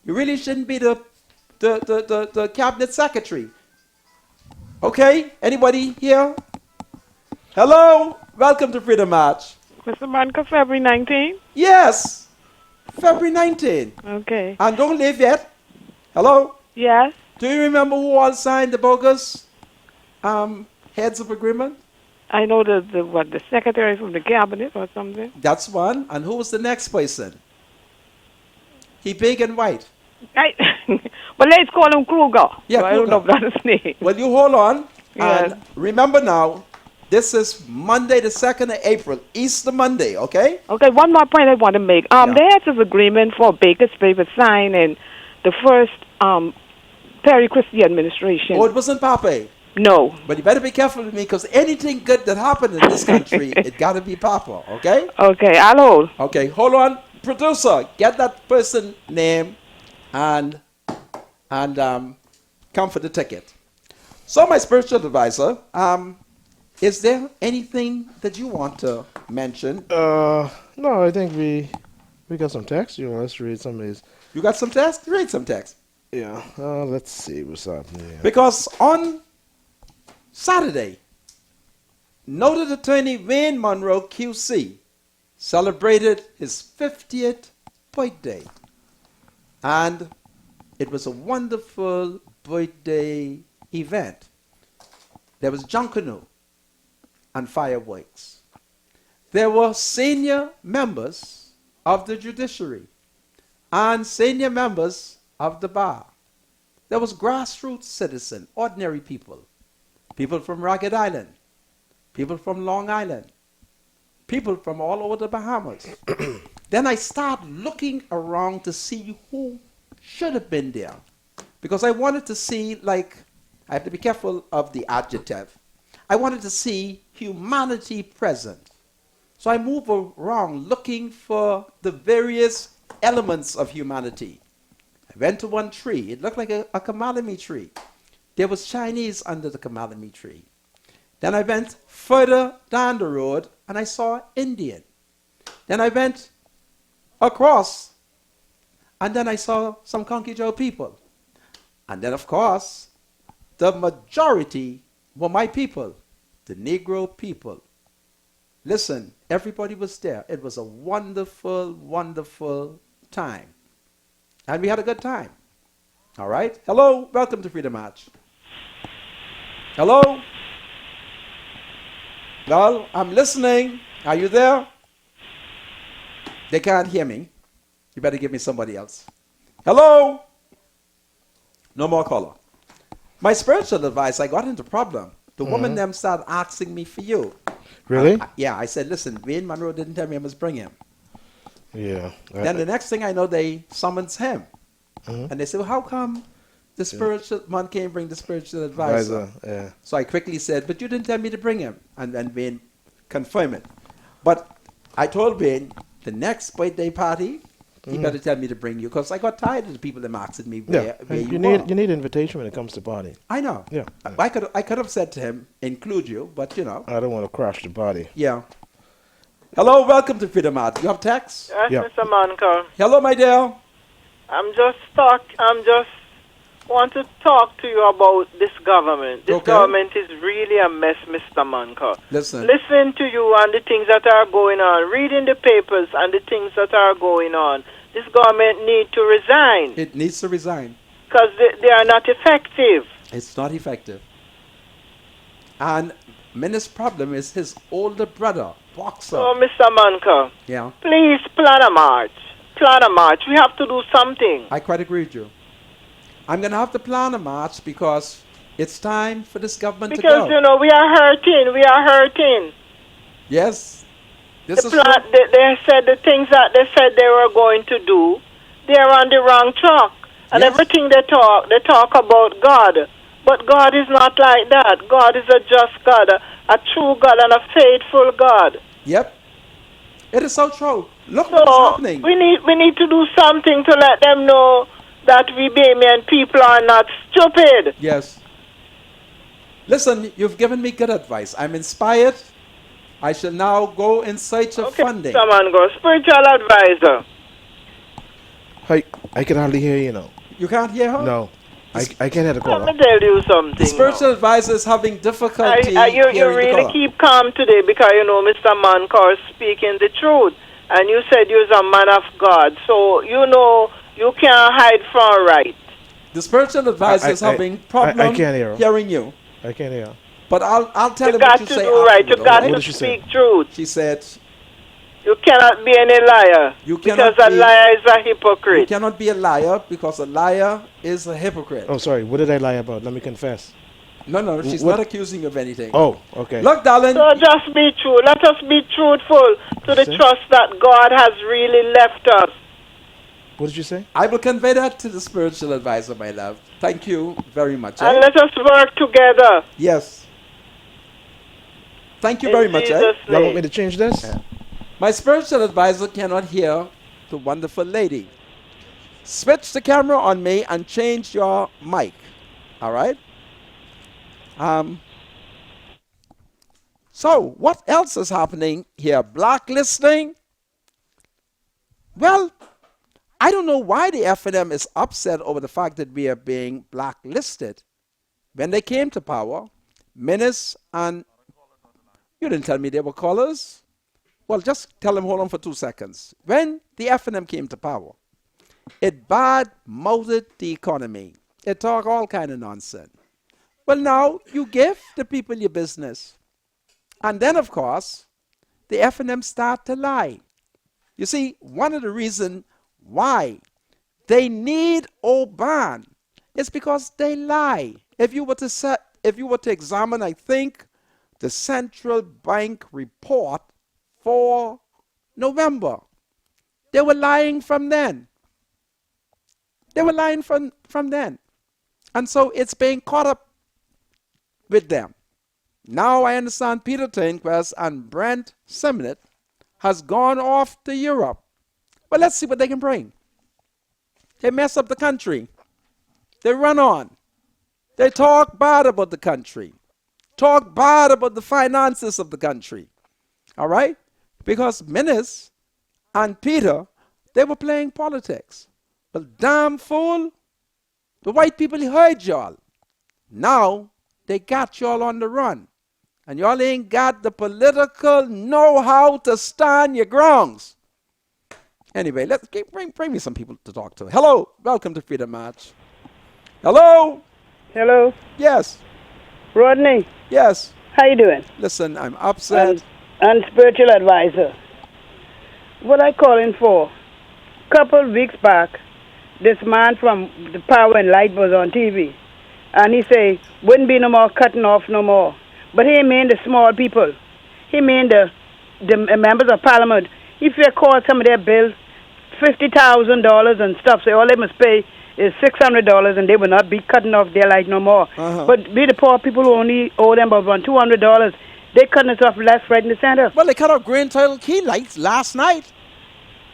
You really shouldn't be the cabinet secretary. Okay? Anybody here? Hello? Welcome to Freedom March. Mr. Monica, February 19th? Yes. February 19th. Okay. And don't leave yet. Hello? Yes? Do you remember who all signed the bogus heads of agreement? I know the secretary from the cabinet or something. That's one. And who was the next person? He big and white. But let's call him Kruger. Yeah, so I don't know if Kruger. that's his name. Well, you hold on. Yes. And remember now, this is Monday the 2nd of April, Easter Monday, okay? Okay, one more point I want to make. Yeah. They had this agreement for Baker's paper sign in the first Perry Christie administration. Oh, it wasn't Pape. No. But you better be careful with me because anything good that happened in this country, it got to be Papa, okay? Okay, I'll hold. Okay, hold on. Producer, get that person name and come for the ticket. So, my spiritual advisor, is there anything that you want to mentioned. No, I think we got some text. You want us to read some of these? You got some text? Read some text. Yeah. Let's see what's happening here. Because on Saturday, noted attorney Wayne Monroe QC celebrated his 50th birthday. And it was a wonderful birthday event. There was Junkanoo and fireworks. There were senior members of the judiciary and senior members of the bar. There was grassroots citizens, ordinary people, people from Ragged Island, people from Long Island, people from all over the Bahamas. Then I started looking around to see who should have been there, because I wanted to see, like, I have to be careful of the adjective. I wanted to see humanity present. So I moved around looking for the various elements of humanity. I went to one tree. It looked like a kamalami tree. There was Chinese under the kamalami tree. Then I went further down the road and I saw Indian. Then I went across and then I saw some Conky-Joe people. And then, of course, the majority were my people, the Negro people. Listen, everybody was there. It was a wonderful, wonderful time. And we had a good time. All right? Hello, welcome to Freedom March. Hello? Well, I'm listening. Are you there? They can't hear me. You better give me somebody else. Hello? No more caller. My spiritual advice, I got into problem. The woman them started asking me for you. Really? Yeah, I said, listen, Wayne Monroe didn't tell me I must bring him. Yeah. Then the next thing I know, they summons him. And they say, well, how come the spiritual man can't bring the spiritual advisor? Yeah. So I quickly said, but you didn't tell me to bring him. And then Wayne confirmed it. But I told Wayne, the next birthday party, he better tell me to bring you, because I got tired of the people that asking me where you were. need invitation when it comes to party. I know. Yeah. I could have said to him, include you, but you know. I don't want to crash the party. Yeah. Hello, welcome to Freedom Art. You have text? Yes, Yeah. Mr. Manker. Hello, my dear. I'm just want to talk to you about this government. This Okay. government is really a mess, Mr. Manker. Listen. Listen to you and the things that are going on. Reading the papers and the things that are going on. This government need to resign It needs to resign. because they are not effective. It's not effective. And Minnie's problem is his older brother, Boxer. So, Mr. Manker, Yeah, please plan a march. Plan a march. We have to do something. I quite agree with you. I'm going to have to plan a march because it's time for this government Because, to go. you know, we are hurting. We are hurting. Yes. This The is plan, true. they said the things that they said they were going to do, they're on the wrong track. And Yes. everything they talk about God. But God is not like that. God is a just God, a true God, and a faithful God. Yep. It is so true. Look what's So happening. we need to do something to let them know that we Bahamian people are not stupid. Yes. Listen, you've given me good advice. I'm inspired. I shall now go in search of Okay, funding. someone go. Spiritual advisor. I can hardly hear you now. You can't hear her? No. I can't hear the Let caller. me tell you something. The spiritual advisor is having difficulty You hearing the really caller. keep calm today because you know Mr. Mankar is speaking the truth. And you said you're a man of God. So you know you can't hide from right. The spiritual advisor is having problem I can't hear her. hearing you. I can't hear. But I'll tell You him got what to you say do right. You afterward, got all What to did she say? speak truth. She said, You cannot be any liar. You because cannot a be- liar is a you hypocrite. cannot be a liar because a liar is a hypocrite. Oh, sorry. What did I lie about? Let me confess. No, she's What- not accusing you of anything. Oh, okay. Look, darling, So just be true. Let us be truthful to the See? trust that God has really left us. What did you say? I will convey that to the spiritual advisor, my love. Thank you very much. And Eh? let us work together. Yes. Thank you In very much. Eh? Jesus' Y'all want name. me to change this? My spiritual advisor cannot hear the wonderful lady. Switch the camera on me and change your mic. All right? So, what else is happening here? Blacklisting? Well, I don't know why the FNM is upset over the fact that we are being blacklisted. When they came to power, Menace and... You didn't tell me they were callers? Well, just tell them, hold on for 2 seconds. When the FNM came to power, it bad-mouthed the economy. It talk all kind of nonsense. Well, now you give the people your business. And then, of course, the FNM start to lie. You see, one of the reasons why they need Oban is because they lie. If you were to examine, I think, the central bank report for November, they were lying from then. They were lying from then. And so it's being caught up with them. Now I understand Peter Tenquest and Brent Simnett has gone off to Europe. Well, let's see what they can bring. They mess up the country. They run on. They talk bad about the country. Talk bad about the finances of the country. All right? Because Menace and Peter, they were playing politics. Well, damn fool, the white people heard y'all. Now, they got y'all on the run. And y'all ain't got the political know-how to stand your grounds. Anyway, let's bring me some people to talk to. Hello, welcome to Freedom March. Hello? Hello, Yes, Rodney. yes. How you doing? Listen, I'm upset. And spiritual advisor. What I calling for? Couple weeks back, this man from the Power and Light was on TV, and he say wouldn't be no more cutting off no more. But he mean the small people. He mean the members of Parliament. If you call some of their bills $50,000 and stuff, so all they must pay is $600, and they will not be cutting off their light no more. But we the poor people who only owe them about $200, they cutting us off left, right, and the center. Well, they cut off Green Title Key lights last night.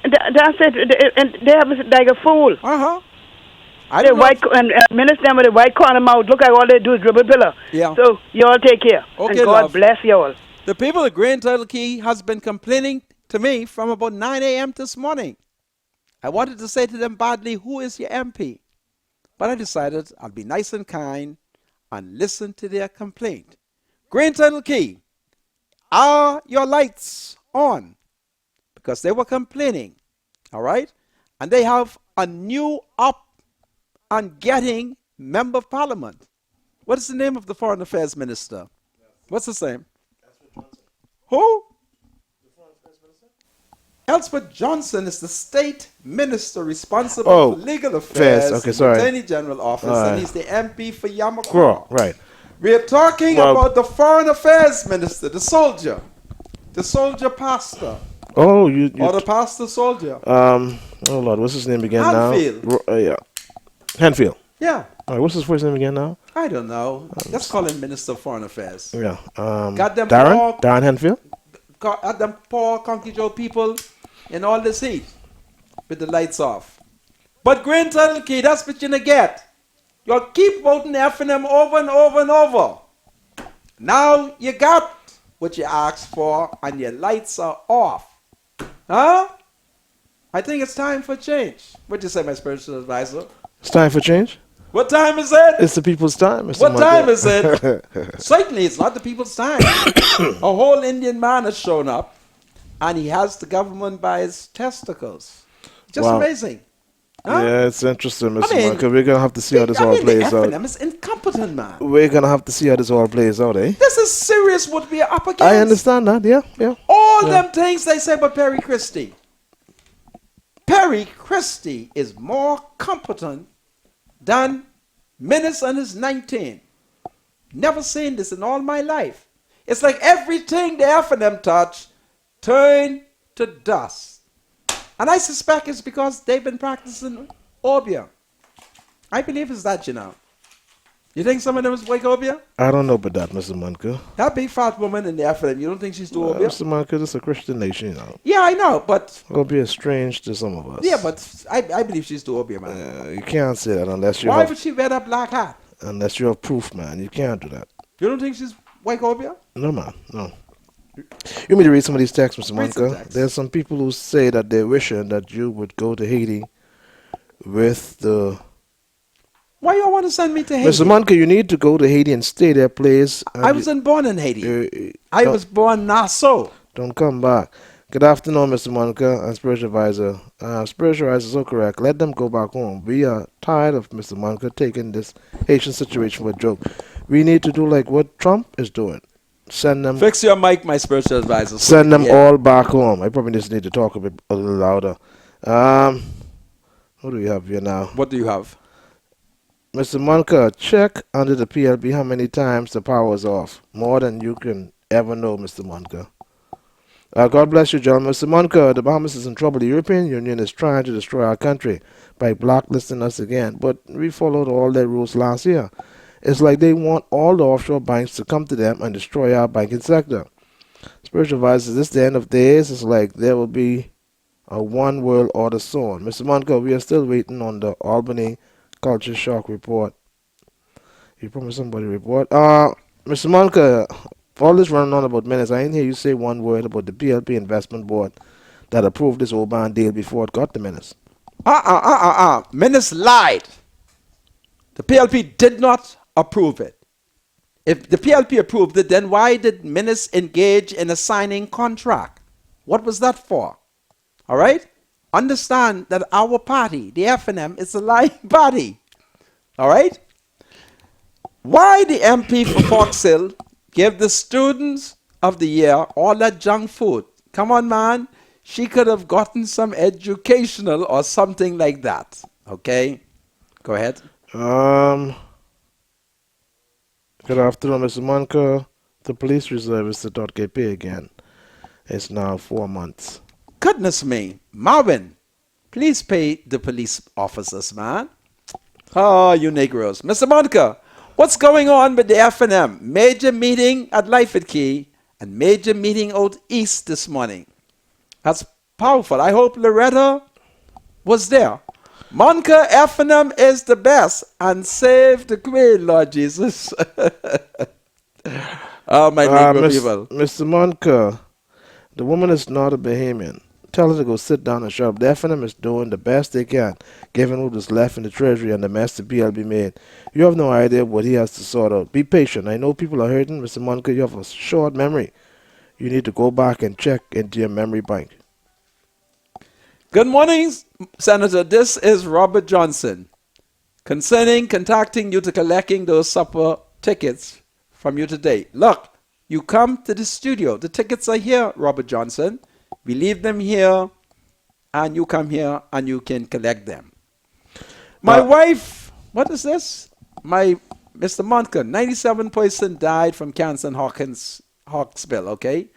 That's it. And they have us like a fool. I The don't know. white and minister with the white corner mouth. Look like all they do is dribble pillar. Yeah. So y'all take care. Okay, and God love. bless y'all. The people at Green Title Key has been complaining to me from about 9 a.m. this morning. I wanted to say to them badly, who is your MP? But I decided I'll be nice and kind and listen to their complaint. Green Title Key, are your lights on? Because they were complaining, all right? And they have a new up and getting member of parliament. What is the name of the foreign affairs minister? What's his name? Who? Elspeth Johnson is the state minister responsible for legal affairs Okay, in sorry. the Attorney General office, and he's the MP for Yamakwa. Cool, right. We are talking about the foreign affairs minister, the soldier pastor, Oh, you or the pastor soldier. oh Lord, what's his name again Hanfield. now? Yeah, Hanfield. Yeah, All right, what's his first name again now? I don't know. Let's call him Minister of Foreign Affairs. Yeah, Got them Darren Hanfield. Got them poor Conky Joe people in all this heat with the lights off. But Green Title Key, that's what you're gonna get. You'll keep voting FNM over and over and over. Now you got what you asked for and your lights are off. Huh? I think it's time for change. What do you say, my spiritual advisor? It's time for change. What time is it? It's the people's time. Mr. What Michael. time is it? Certainly, it's not the people's time. A whole Indian man has shown up, and he has the government by his testicles. Just Wow. amazing. Huh? Yeah, it's interesting, Mr. mean, Michael. We're gonna have to see how this all the plays out. FNM is incompetent, man. We're gonna have to see how this all plays out, eh? This is serious what we are up against. I understand that. Yeah. All them things they say about Perry Christie. Perry Christie is more competent than Menace and his 19. Never seen this in all my life. It's like everything the FNM touch turn to dust. And I suspect it's because they've been practicing Obia. I believe it's that, you know. You think some of them is wake Obia? I don't know about that, Mr. Michael. That big fat woman in the FNM, you don't think she's doing Obia? Mr. Michael, this is a Christian nation, you know. Yeah, I know, but... It'll be strange to some of us. Yeah, but I believe she's doing Obia, man. You can't say that unless you Why have would she wear that black hat? unless you have proof, man. You can't do that. You don't think she's white Obia? No, man. No. You mean to read some of these texts, Mr. Read some Monica? texts. There's some people who say that they're wishing that you would go to Haiti with the... Why you want to send me to Haiti? Mr. Monica, you need to go to Haiti and stay there, please. And I wasn't born in Haiti. I don't- was born Nassau. Don't come back. Good afternoon, Mr. Monica and Spiritual Advisor. Spiritual Advisor is so correct. Let them go back home. We are tired of Mr. Monica taking this Haitian situation for a joke. We need to do like what Trump is doing. Send them Fix your mic, my spiritual advisor. Send them Yeah. all back home. I probably just need to talk a little louder. Who do we have here now? What do you have? Mr. Monica, check under the PLB how many times the power is off. More than you can ever know, Mr. Monica. God bless you, John. Mr. Monica, the Bahamas is in trouble. The European Union is trying to destroy our country by blacklisting us again. But we followed all their rules last year. It's like they want all the offshore banks to come to them and destroy our banking sector. Spiritual advisors, this is the end of days. It's like there will be a one world order soon. Mr. Monica, we are still waiting on the Albany culture shock report. You promised somebody a report. Mr. Monica, all this running on about minutes. I didn't hear you say one word about the PLP investment board that approved this Oban deal before it got the minutes. Menace lied. The PLP did not approve it. If the PLP approved it, then why did Menace engage in a signing contract? What was that for? All right? Understand that our party, the FNM, is a lying party. All right? Why the MP for Fox Hill gave the students of the year all that junk food? Come on, man. She could have gotten some educational or something like that. Okay? Go ahead. Good afternoon, Mr. Monica. The police reserve is to not get paid again. It's now 4 months. Goodness me. Marvin, please pay the police officers, man. Oh, you Negroes. Mr. Monica, what's going on with the FNM? Major meeting at Lyford Key and major meeting out east this morning. That's powerful. I hope Loretta was there. Monica, FNM is the best. And save the queen, Lord Jesus. Oh, my Negro people. Mr. Monica, the woman is not a Bahamian. Tell her to go sit down and shut up. The FNM is doing the best they can, given what is left in the Treasury and the mess the PLB made. You have no idea what he has to sort out. Be patient. I know people are hurting. Mr. Monica, you have a short memory. You need to go back and check into your memory bank. Good morning, Senator. This is Robert Johnson. Concerning contacting you to collecting those supper tickets from you today. Look, you come to the studio. The tickets are here, Robert Johnson. We leave them here, and you come here, and you can collect them. My wife, what is this? My Mr. Monica, 97% died from cancer in Hawksville, okay?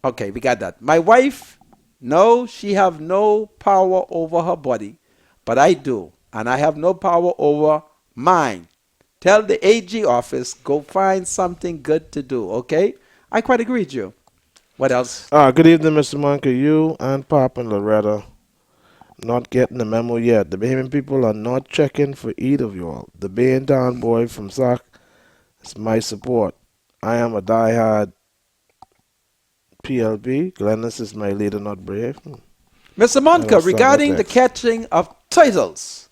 Okay, we got that. My wife, no, she have no power over her body, but I do, and I have no power over mine. Tell the AG office, go find something good to do, okay? I quite agree with you. What else? Good evening, Mr. Monica. You and Pop and Loretta not getting the memo yet. The Bahamian people are not checking for either of you all. The Bay and Town boy from SAC is my support. I am a diehard PLB. Glennis is my leader, not brave. Mr. Monica, That's regarding not the text. catching of turtles,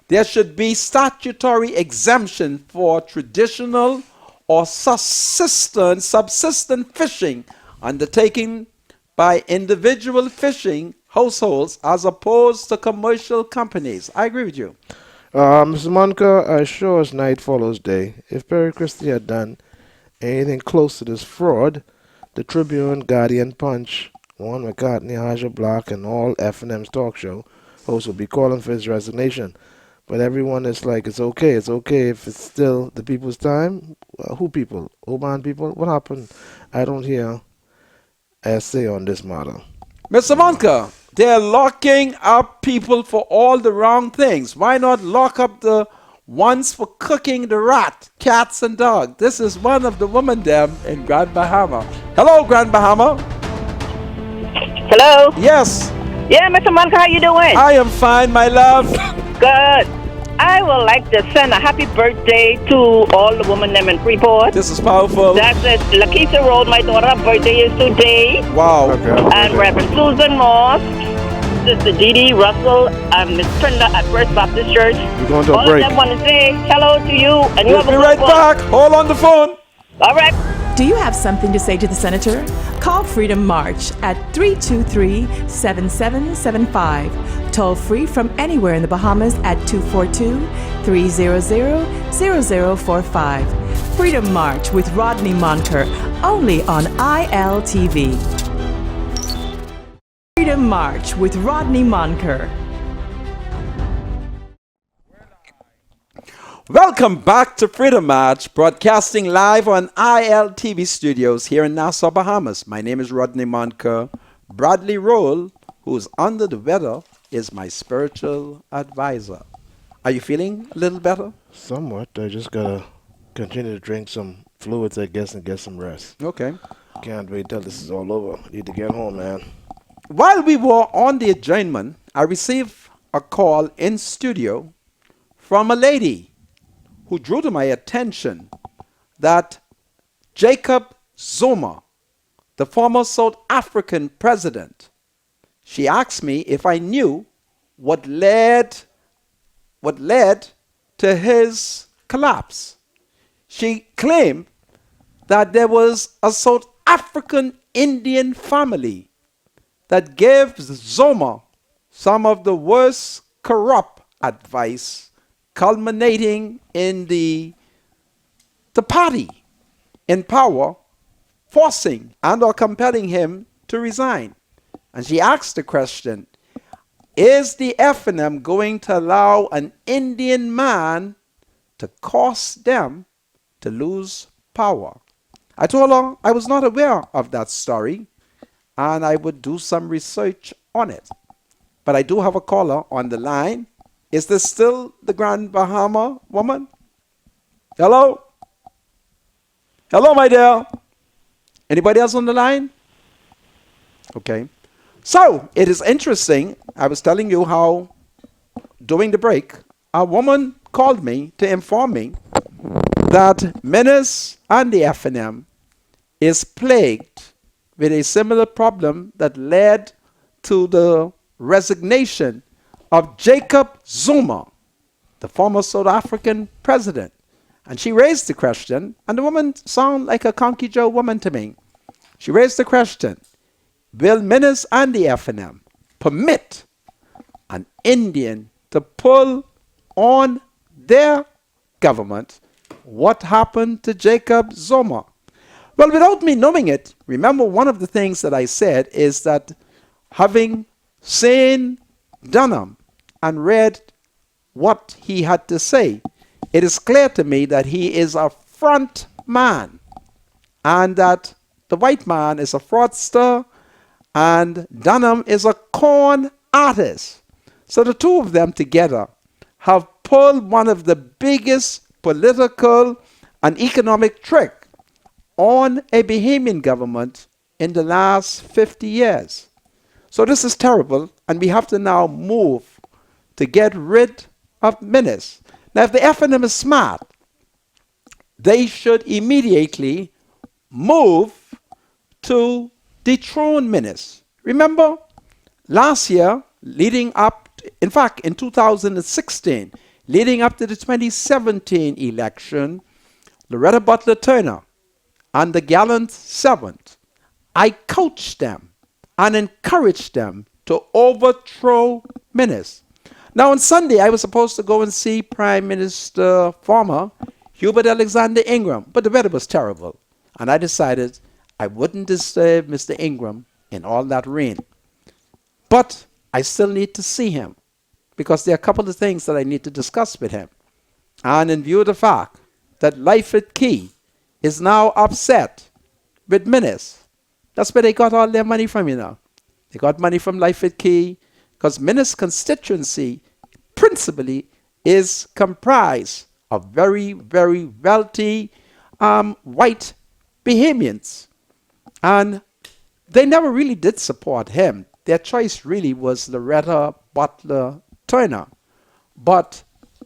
there should be statutory exemption for traditional or subsistent fishing undertaken by individual fishing households as opposed to commercial companies. I agree with you. Mr. Monica, I sure as night follows day. If Perry Christie had done anything close to this fraud, the Tribune, Guardian, Punch, Warren McCartney, Haja Block, and all F&M's talk show hosts will be calling for his resignation. But everyone is like, it's okay if it's still the people's time. Who people? Oban people? What happened? I don't hear a say on this matter. Mr. Monica, they're locking up people for all the wrong things. Why not lock up the ones for cooking the rat, cats, and dogs? This is one of the women them in Grand Bahama. Hello, Grand Bahama. Hello? Yes, Yeah, Mr. Monica, how you doing? I am fine, my love. Good. I would like to send a happy birthday to all the women them in Freeport. This is powerful. That's it. Lakeisha Road, my daughter's birthday is today. Wow. Okay. And Reverend Susan Moss, Sister Dee Dee Russell, and Miss Trinda at First Baptist Church. We're going to a All break. of them want to say hello to you, and you We'll have a be good right one. back. Hold on the phone. All right. Do you have something to say to the senator? Call Freedom March at 323-7775. Toll free from anywhere in the Bahamas at 242-300-0045. Freedom March with Rodney Monker, only on ILTV. Freedom March with Rodney Monker. Welcome back to Freedom March, broadcasting live on ILTV studios here in Nassau, Bahamas. My name is Rodney Monker. Bradley Roll, who's under the weather, is my spiritual advisor. Are you feeling a little better? Somewhat. I just gotta continue to drink some fluids, I guess, and get some rest. Okay. Can't wait till this is all over. Need to get home, man. While we were on the adjournment, I received a call in studio from a lady who drew to my attention that Jacob Zuma, the former South African president, she asked me if I knew what led to his collapse. She claimed that there was a South African Indian family that gave Zuma some of the worst corrupt advice, culminating in the party in power forcing and or compelling him to resign. And she asked the question, is the FNM going to allow an Indian man to cause them to lose power? I told her I was not aware of that story and I would do some research on it. But I do have a caller on the line. Is this still the Grand Bahama woman? Hello? Hello, my dear. Anybody else on the line? Okay. So, it is interesting. I was telling you how, during the break, a woman called me to inform me that Menace and the FNM is plagued with a similar problem that led to the resignation of Jacob Zuma, the former South African president. And she raised the question, and the woman sounded like a Conky Joe woman to me. She raised the question, will Menace and the FNM permit an Indian to pull on their government what happened to Jacob Zuma? Well, without me knowing it, remember one of the things that I said is that having seen Dunham and read what he had to say, it is clear to me that he is a front man and that the white man is a fraudster and Dunham is a con artist. So the two of them together have pulled one of the biggest political and economic trick on a Bahamian government in the last 50 years. So this is terrible, and we have to now move to get rid of Menace. Now, if the FNM is smart, they should immediately move to dethrone Menace. Remember, last year, leading up, in fact, in 2016, leading up to the 2017 election, Loretta Butler Turner and the Gallant Seventh, I coached them and encouraged them to overthrow Menace. Now, on Sunday, I was supposed to go and see Prime Minister former Hubert Alexander Ingram, but the weather was terrible. And I decided I wouldn't disturb Mr. Ingram in all that rain. But I still need to see him because there are a couple of things that I need to discuss with him. And in view of the fact that Life at Key is now upset with Menace, that's where they got all their money from, you know. They got money from Life at Key because Menace constituency principally is comprised of very, very wealthy white Bahamians. And they never really did support him. Their choice really was Loretta Butler Turner. But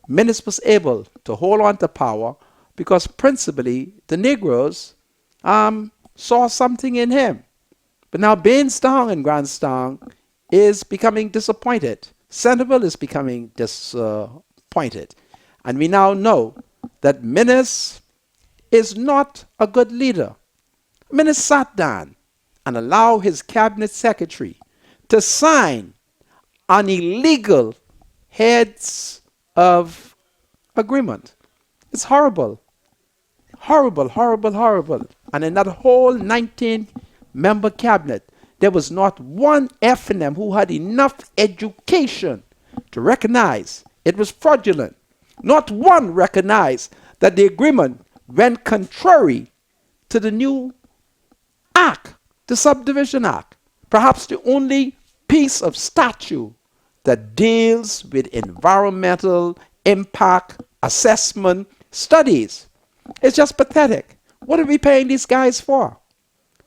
Menace was able to hold on to power because principally the Negroes saw something in him. But now Bainstown and Grandstown is becoming disappointed. Centerville is becoming disappointed. And we now know that Menace is not a good leader. Menace sat down and allowed his cabinet secretary to sign an illegal heads of agreement. It's horrible. Horrible, horrible, horrible. And in that whole 19-member cabinet, there was not one F&M who had enough education to recognize it was fraudulent. Not one recognized that the agreement went contrary to the new act, the Subdivision Act. Perhaps the only piece of statute that deals with environmental impact assessment studies. It's just pathetic. What are we paying these guys for?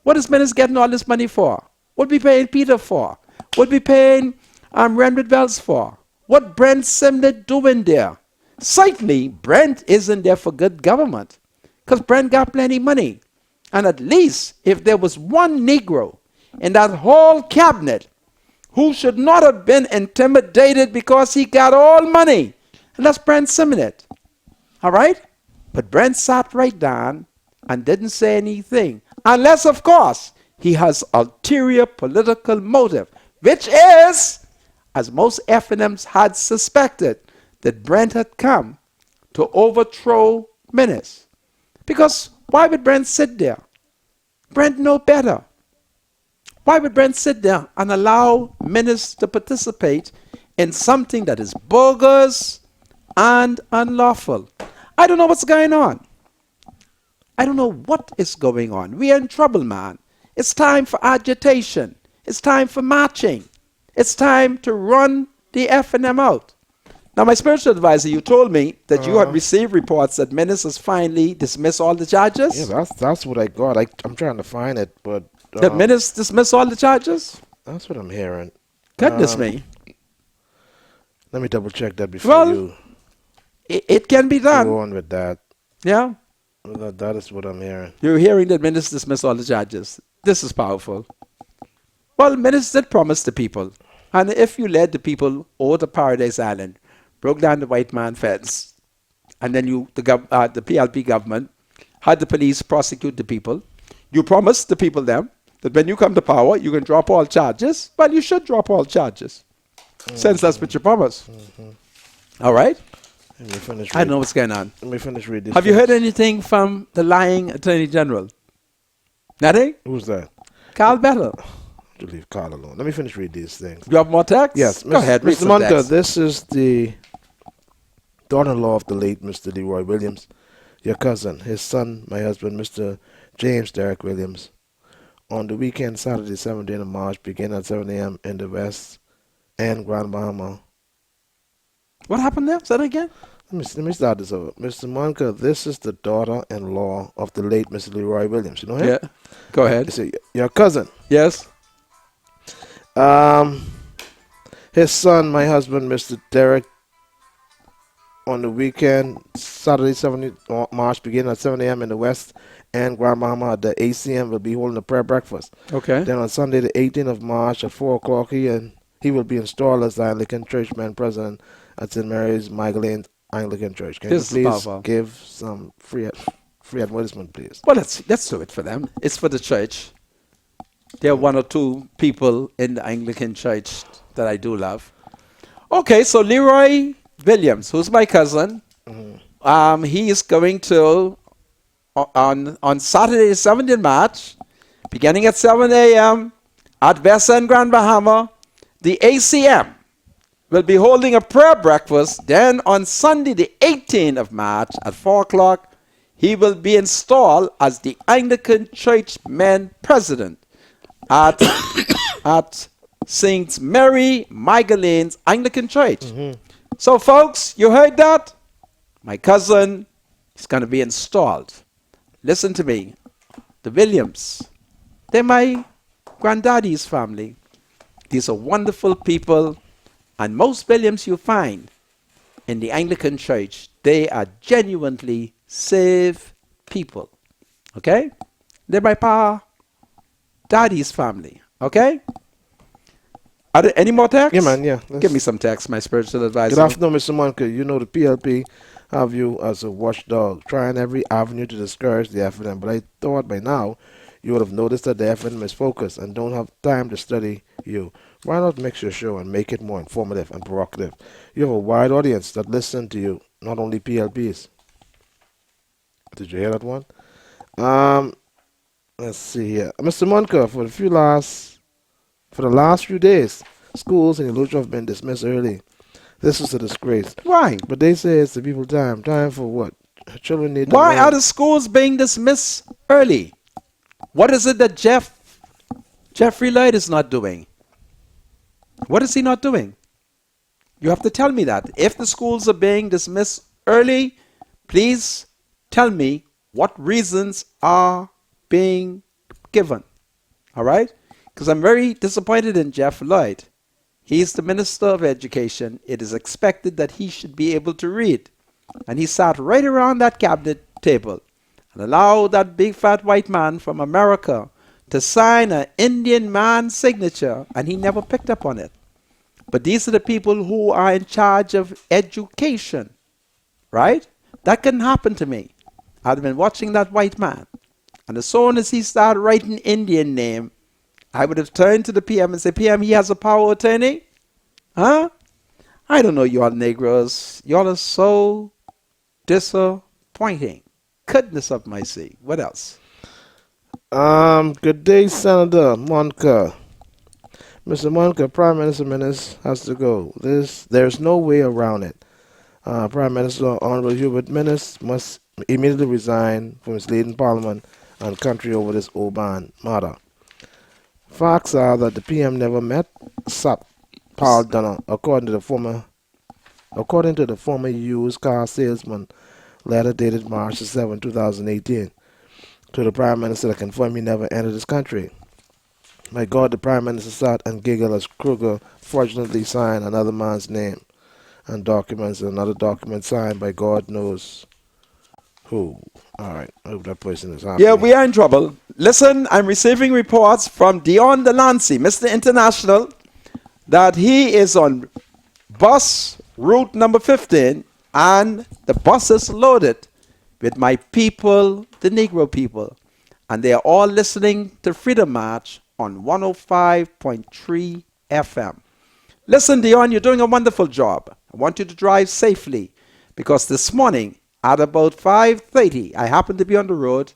What is Menace getting all this money for? What are we paying Peter for? What are we paying Renwick Wells for? What Brent Simnett doing there? Certainly, Brent isn't there for good government because Brent got plenty money. And at least if there was one Negro in that whole cabinet who should not have been intimidated because he got all money, and that's Brent Simnett. All right? But Brent sat right down and didn't say anything. Unless, of course, he has ulterior political motive, which is, as most F&Ms had suspected, that Brent had come to overthrow Menace. Because why would Brent sit there? Brent know better. Why would Brent sit there and allow Menace to participate in something that is bogus and unlawful? I don't know what's going on. I don't know what is going on. We are in trouble, man. It's time for agitation. It's time for marching. It's time to run the F&M out. Now, my spiritual advisor, you told me that you had received reports that Menace has finally dismissed all the charges. Yeah, that's what I got. I'm trying to find it, but that Menace dismissed all the charges? That's what I'm hearing. Goodness me. Let me double check that before you it can be done. go on with that. Yeah? That is what I'm hearing. You're hearing that Menace dismissed all the charges. This is powerful. Well, Menace did promise the people. And if you led the people over to Paradise Island, broke down the white man fence, and then the PLP government had the police prosecute the people, you promised the people them that when you come to power, you can drop all charges. Well, you should drop all charges, since that's what you promised. All right? Let me finish I don't know what's going on. Let me finish reading this. Have you heard anything from the lying Attorney General? Nothing? Who's that? Carl Battle. To leave Carl alone. Let me finish reading these things. You have more text? Yes. Go ahead. Read Mr. some Monica, text. this is the daughter-in-law of the late Mr. Leroy Williams, your cousin, his son, my husband, Mr. James Derek Williams. On the weekend, Saturday, 17th of March, beginning at 7 a.m. in the West and Grand Bahama. What happened there? Say that again? Let me start this over. Mr. Monica, this is the daughter-in-law of the late Mr. Leroy Williams. You know him? Yeah. Go ahead. It's your cousin. Yes. His son, my husband, Mr. Derek, on the weekend, Saturday, 17th March, beginning at 7 a.m. in the West and Grand Bahama at the ACM will be holding a prayer breakfast. Okay. Then on Sunday, the 18th of March at 4 o'clock, he will be installed as the Anglican Churchman President at St. Mary's Magdalene Anglican Church. Can This is you please powerful. give some free advertisement, please? Well, let's do it for them. It's for the church. There are one or two people in the Anglican Church that I do love. Okay, so Leroy Williams, who's my cousin, he is going to, on Saturday, 17th March, beginning at 7 a.m. at West End Grand Bahama, the ACM will be holding a prayer breakfast. Then on Sunday, the 18th of March at 4 o'clock, he will be installed as the Anglican Churchman President at St. Mary Magdalene's Anglican Church. So, folks, you heard that? My cousin is going to be installed. Listen to me. The Williams, they're my granddaddy's family. These are wonderful people. And most Williams you find in the Anglican Church, they are genuinely saved people. Okay? They're my pa, daddy's family. Okay? Are there any more texts? Yeah, man, yeah. Give me some text, my spiritual advisor. Good afternoon, Mr. Monica. You know the PLP have you as a watchdog, trying every avenue to discourage the FNM, but I thought by now you would have noticed that the FNM is focused and don't have time to study you. Why not mix your show and make it more informative and provocative? You have a wide audience that listen to you, not only PLPs. Did you hear that one? Let's see here. Mr. Monica, for the last few days, schools in Illusion have been dismissed early. This is a disgrace. Why? But they say it's the people time. Time for what? Children need to Why learn. are the schools being dismissed early? What is it that Jeffrey Lloyd is not doing? What is he not doing? You have to tell me that. If the schools are being dismissed early, please tell me what reasons are being given. All right? Because I'm very disappointed in Jeff Lloyd. He's the Minister of Education. It is expected that he should be able to read. And he sat right around that cabinet table and allowed that big fat white man from America to sign an Indian man's signature, and he never picked up on it. But these are the people who are in charge of education, right? That couldn't happen to me. I'd have been watching that white man. And as soon as he started writing Indian name, I would have turned to the PM and said, PM, he has a power of attorney? Huh? I don't know, y'all Negroes. Y'all are so disappointing. Goodness of my sea. What else? Good day, Senator Monica. Mr. Monica, Prime Minister Minnis has to go. There's no way around it. Prime Minister Honorable Hubert Minnis must immediately resign from his leading Parliament and country over this Oban matter. Facts are that the PM never met Sat Paul Dunner, according to the former used car salesman letter dated March 7, 2018, to the Prime Minister that confirmed he never entered this country. My God, the Prime Minister sat and giggled as Kruger fortunately signed another man's name and documents, another document signed by God knows who. All right, I hope that person is happy. Yeah, we are in trouble. Listen, I'm receiving reports from Dion Delancey, Mr. International, that he is on bus route number 15, and the bus is loaded with my people, the Negro people, and they are all listening to Freedom March on 105.3 FM. Listen, Dion, you're doing a wonderful job. I want you to drive safely, because this morning at about 5:30, I happened to be on the road,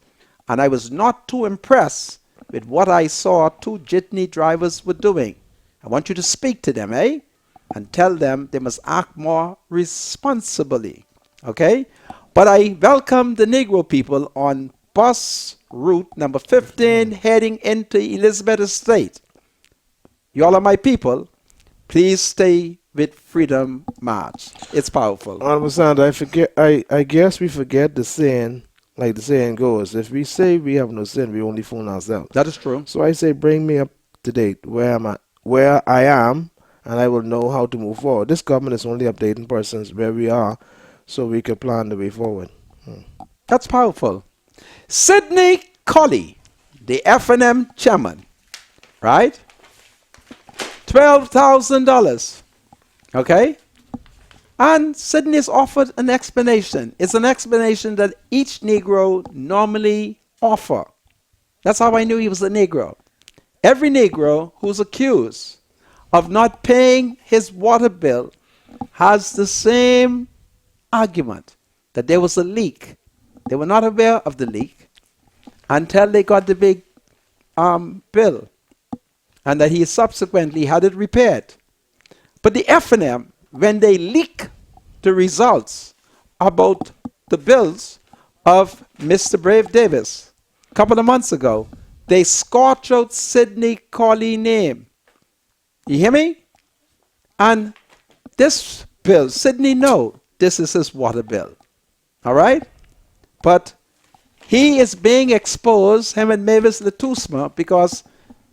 and I was not too impressed with what I saw two jitney drivers were doing. I want you to speak to them, and tell them they must act more responsibly, okay? But I welcome the Negro people on bus route number 15 heading into Elizabeth Estate. Y'all are my people. Please stay with Freedom March. It's powerful. Honorable Senator, I guess we forget the saying, like the saying goes, if we say we have no sin, we only fool ourselves. That is true. So I say bring me up to date where I am, and I will know how to move forward. This government is only updating persons where we are so we can plan the way forward. That's powerful. Sidney Colley, the FNM chairman, right? $12,000. Okay? And Sidney's offered an explanation. It's an explanation that each Negro normally offer. That's how I knew he was a Negro. Every Negro who's accused of not paying his water bill has the same argument, that there was a leak. They were not aware of the leak until they got the big bill, and that he subsequently had it repaired. But the FNM, when they leak the results about the bills of Mr. Brave Davis a couple of months ago, they scorch out Sidney Colley's name. You hear me? And this bill, Sidney know this is his water bill. All right? But he is being exposed, him and Mavis Latusma, because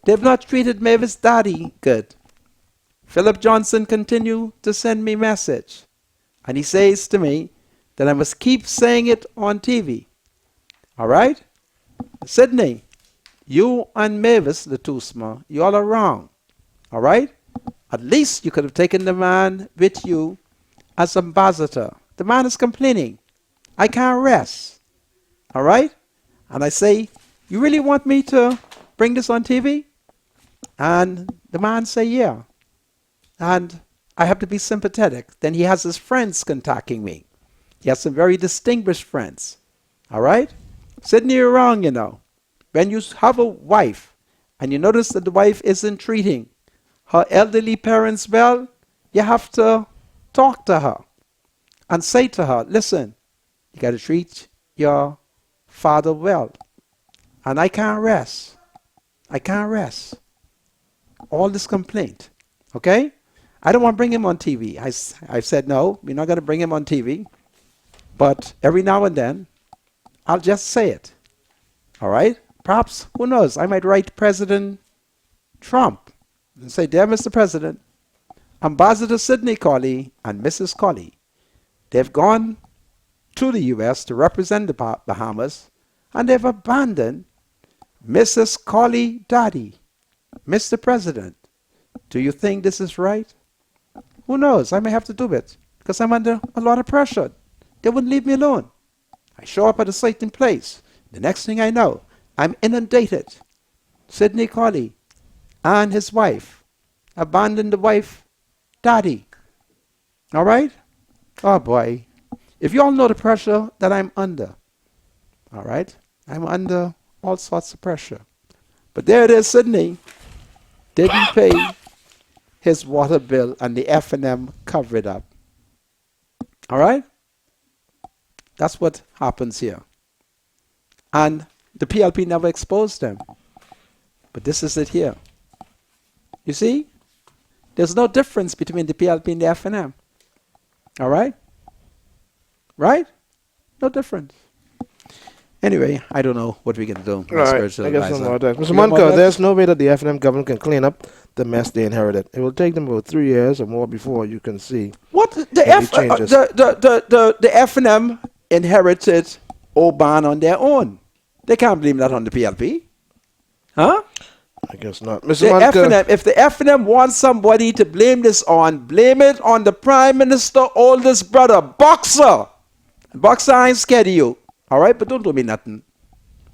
they've not treated Mavis daddy good. Philip Johnson continue to send me message. And he says to me that I must keep saying it on TV. All right? Sydney, you and Mavis, the two small, you all are wrong. All right? At least you could have taken the man with you as ambassador. The man is complaining. I can't rest. All right? And I say, you really want me to bring this on TV? And the man say, yeah. And I have to be sympathetic. Then he has his friends contacting me. He has some very distinguished friends. All right? Sydney, you're wrong, you know. When you have a wife and you notice that the wife isn't treating her elderly parents well, you have to talk to her and say to her, listen, you got to treat your father well. And I can't rest. I can't rest. All this complaint. Okay? I don't want to bring him on TV. I said, no, we're not going to bring him on TV. But every now and then, I'll just say it. All right? Perhaps, who knows, I might write President Trump and say, dear Mr. President, Ambassador Sidney Colley and Mrs. Colley, they've gone to the U.S. to represent the Bahamas, and they've abandoned Mrs. Colley Daddy. Mr. President, do you think this is right? Who knows? I may have to do it because I'm under a lot of pressure. They wouldn't leave me alone. I show up at a certain place. The next thing I know, I'm inundated. Sidney Colley and his wife abandoned the wife, Daddy. All right? Oh boy. If you all know the pressure that I'm under, all right? I'm under all sorts of pressure. But there it is, Sidney didn't pay his water bill and the F&M cover it up. All right? That's what happens here. And the PLP never exposed them. But this is it here. You see? There's no difference between the PLP and the F&M. All right? Right? No difference. Anyway, I don't know what we're going to do. All right, I guess some more time. Mr. Monica, there's no way that the F&M government can clean up the mess they inherited. It will take them about 3 years or more before you can see what the F&M inherited Oban on their own. They can't blame that on the PLP. Huh? I guess not. Mr. Monica, if the F&M wants somebody to blame this on, blame it on the Prime Minister oldest brother, Boxer. Boxer, I ain't scared of you. All right, but don't do me nothing.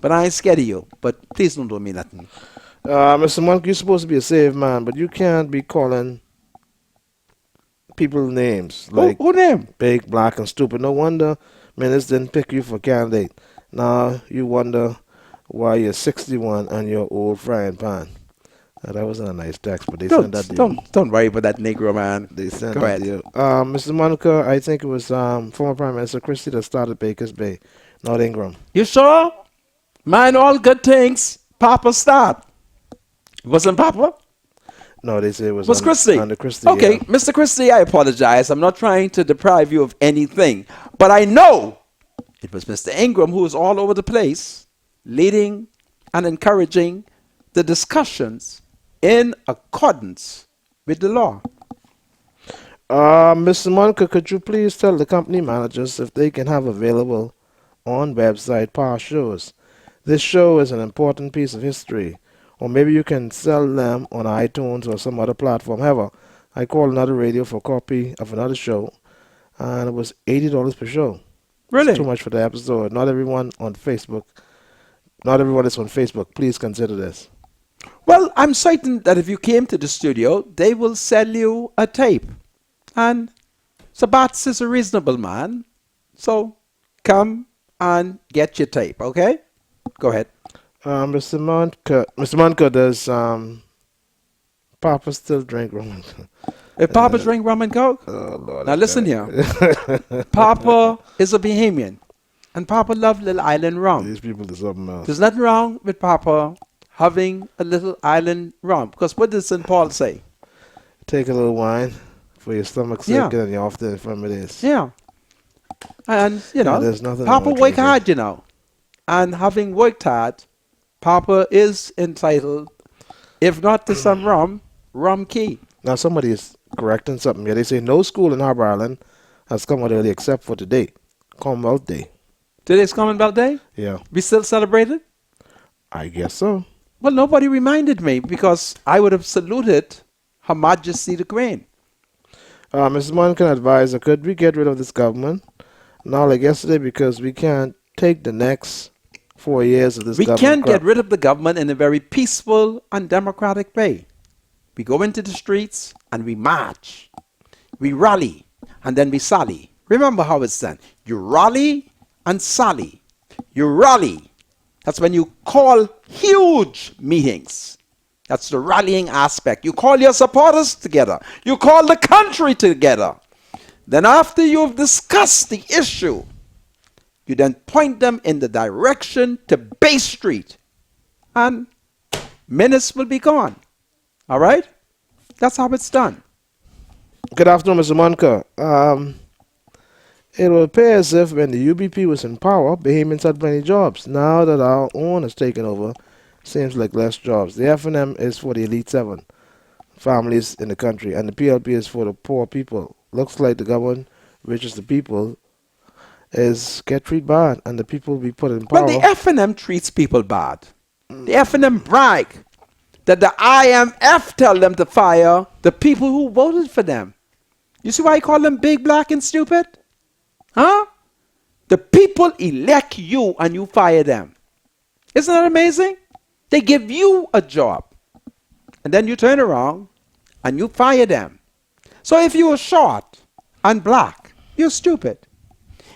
But I ain't scared of you. But please don't do me nothing. Mr. Monk, you're supposed to be a saved man, but you can't be calling people names like who name? big, black, and stupid. No wonder ministers didn't pick you for candidate. Now you wonder why you're 61 and you're old frying pan. That wasn't a nice text, but they sent that to you. Don't worry about that Negro, man. They sent Go that ahead. to you. Mr. Monica, I think it was former Prime Minister Christie that started Baker's Bay, not Ingram. You sure? Mine all good things. Papa start. Wasn't Papa? No, they say it was Christie. under Christie. Okay, yeah. Mr. Christie, I apologize. I'm not trying to deprive you of anything. But I know it was Mr. Ingram who was all over the place, leading and encouraging the discussions in accordance with the law. Mr. Monica, could you please tell the company managers if they can have available on website past shows? This show is an important piece of history. Or maybe you can sell them on iTunes or some other platform. However, I called another radio for a copy of another show, and it was $80 per show. Really? It's too much for the episode. Not everyone on Facebook. Not everyone is on Facebook. Please consider this. Well, I'm certain that if you came to the studio, they will sell you a tape. And Sabats is a reasonable man. So come and get your tape, okay? Go ahead. Mr. Monica, does Papa still drink rum? If Papa drink rum and coke? Oh, Lord, now listen here. Papa is a Bahamian. And Papa loved Little Island rum. These people do something else. There's nothing wrong with Papa having a Little Island rum. Because what does St. Paul say? Take a little wine for your stomach's sake, and you're off the infirmities. Yeah. And, there's nothing Papa wrong with worked drinking. hard, And having worked hard, Papa is entitled, if not to some rum key. Now, somebody is correcting something here. They say no school in Harbor Island has come out early except for today, Commonwealth Day. Today's Commonwealth Day? Yeah, We still celebrate it? I guess so. Well, nobody reminded me because I would have saluted Her Majesty the Queen. Mrs. Monken advised, could we get rid of this government? Not like yesterday, because we can't take the next 4 years of this We government. can't crap. get rid of the government in a very peaceful and democratic way. We go into the streets and we march. We rally and then we sally. Remember how it's done. You rally and sally. You rally. That's when you call huge meetings. That's the rallying aspect. You call your supporters together. You call the country together. Then after you've discussed the issue, you then point them in the direction to Bay Street. And minutes will be gone. All right? That's how it's done. Good afternoon, Mr. Monka. It will appear as if when the UBP was in power, Bahamians had plenty of jobs. Now that our own has taken over, seems like less jobs. The FNM is for the elite 7 families in the country, and the PLP is for the poor people. Looks like the government, which is the people, is get treated bad, and the people be put in power. But the FNM treats people bad. The FNM brag that the IMF tell them to fire the people who voted for them. You see why I call them big, black, and stupid? Huh? The people elect you and you fire them. Isn't that amazing? They give you a job. And then you turn around and you fire them. So if you are short and black, you're stupid.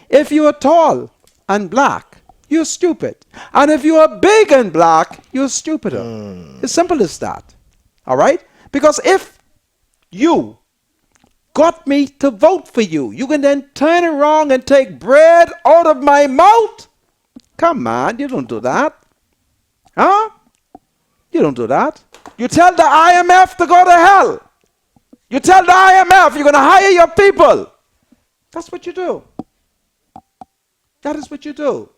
If you are tall and black, you're stupid. And if you are big and black, you're stupider. It's simple as that. All right? Because if you got me to vote for you, you can then turn around and take bread out of my mouth? Come on, you don't do that. Huh? You don't do that. You tell the IMF to go to hell. You tell the IMF you're going to hire your people. That's what you do. That is what you do.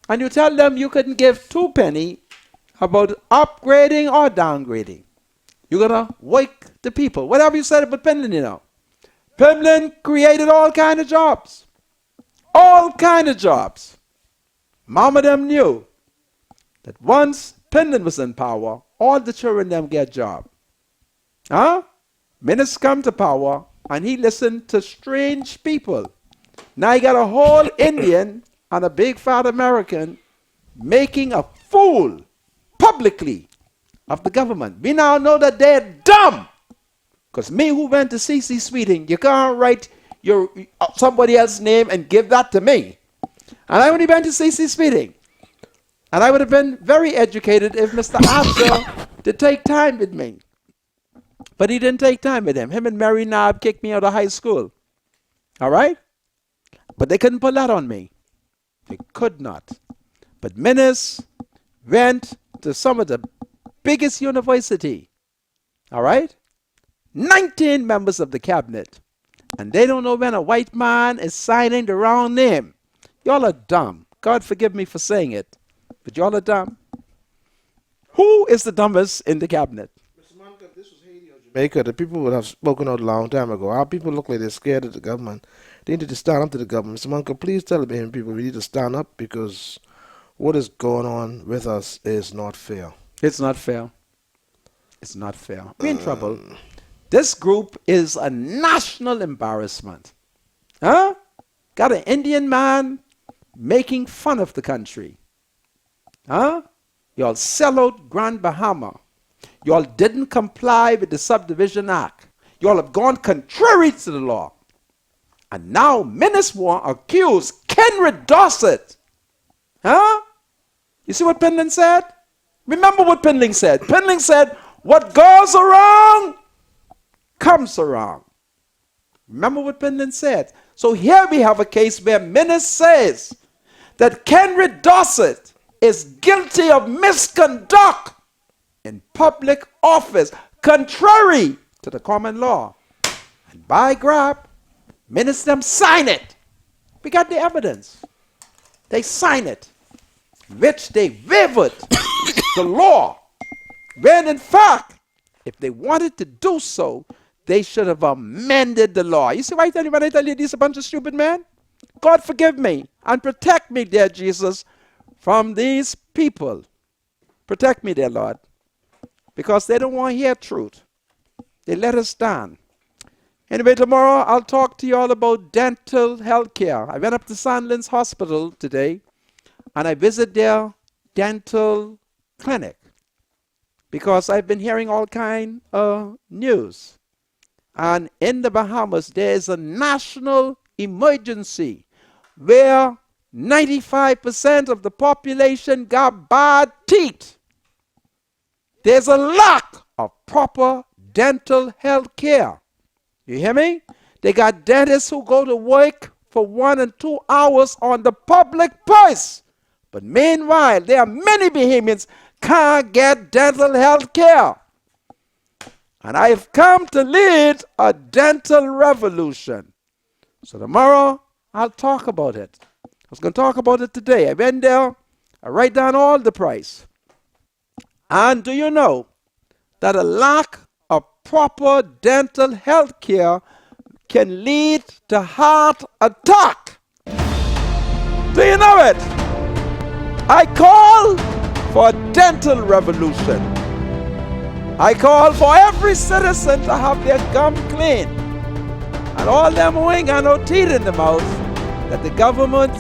And you tell them you couldn't give 2 penny about upgrading or downgrading. You're going to wake the people. Whatever you said about Penland, you know. Penland created all kind of jobs. All kind of jobs. Mama them knew that once Penland was in power, all the children them get job. Huh? Minister come to power and he listened to strange people. Now you got a whole Indian and a big fat American making a fool publicly of the government. We now know that they're dumb. Because me who went to CC Sweeting, you can't write your somebody else's name and give that to me. And I only went to CC Sweeting. And I would have been very educated if Mr. Archer did take time with me. But he didn't take time with him. Him and Mary Knob kicked me out of high school. All right? But they couldn't pull that on me. They could not. But Menace went to some of the biggest university. All right? 19 members of the cabinet. And they don't know when a white man is signing the wrong name. Y'all are dumb. God forgive me for saying it. But y'all are dumb. Who is the dumbest in the cabinet? Mr. Monka, if this was Haiti or Jamaica, the people would have spoken out a long time ago. Our people look like they're scared of the government. They need to stand up to the government. Mr. Monka, please tell the Bahamian people we need to stand up because what is going on with us is not fair. It's not fair. It's not fair. We're in trouble. This group is a national embarrassment. Huh? Got an Indian man making fun of the country. Huh? Y'all sell out Grand Bahama. Y'all didn't comply with the Subdivision Act. Y'all have gone contrary to the law. And now Menace want accuse Kenred Dorset. Huh? You see what Penland said? Remember what Penland said. Penland said, what goes around comes around. Remember what Penland said. So here we have a case where Menace says that Kenred Dorset is guilty of misconduct in public office, contrary to the common law. And by grab, Menace them sign it. We got the evidence. They sign it, which they waived the law, when in fact, if they wanted to do so, they should have amended the law. You see why when I tell you these a bunch of stupid men? God forgive me and protect me, dear Jesus, from these people. Protect me, dear Lord, because they don't want to hear truth. They let us down. Anyway, tomorrow I'll talk to you all about dental health care. I went up to Sandlands Hospital today, and I visited their dental clinic because I've been hearing all kind of news. And in the Bahamas, there is a national emergency where 95% of the population got bad teeth. There's a lack of proper dental health care. You hear me? They got dentists who go to work for 1 and 2 hours on the public purse. But meanwhile, there are many Bahamians can't get dental health care. And I've come to lead a dental revolution. So tomorrow, I'll talk about it. I was going to talk about it today. I went there, I write down all the price. And do you know that a lack of proper dental health care can lead to heart attack? Do you know it? I call for a dental revolution. I call for every citizen to have their gum clean. And all them who ain't got no teeth in the mouth, that the government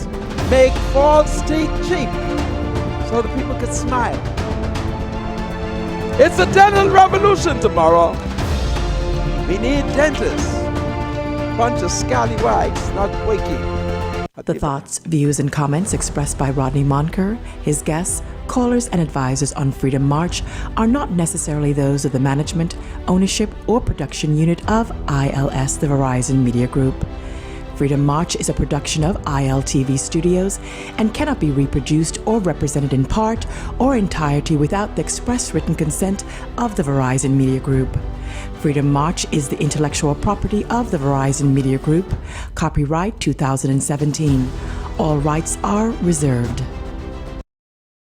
make false teeth cheap so the people can smile. It's a dental revolution tomorrow. We need dentists. Bunch of scallywags, not waking. The thoughts, views, and comments expressed by Rodney Monker, his guests, callers, and advisors on Freedom March are not necessarily those of the management, ownership, or production unit of ILS, the Verizon Media Group. Freedom March is a production of ILTV Studios and cannot be reproduced or represented in part or entirety without the express written consent of the Verizon Media Group. Freedom March is the intellectual property of the Verizon Media Group. Copyright 2017. All rights are reserved.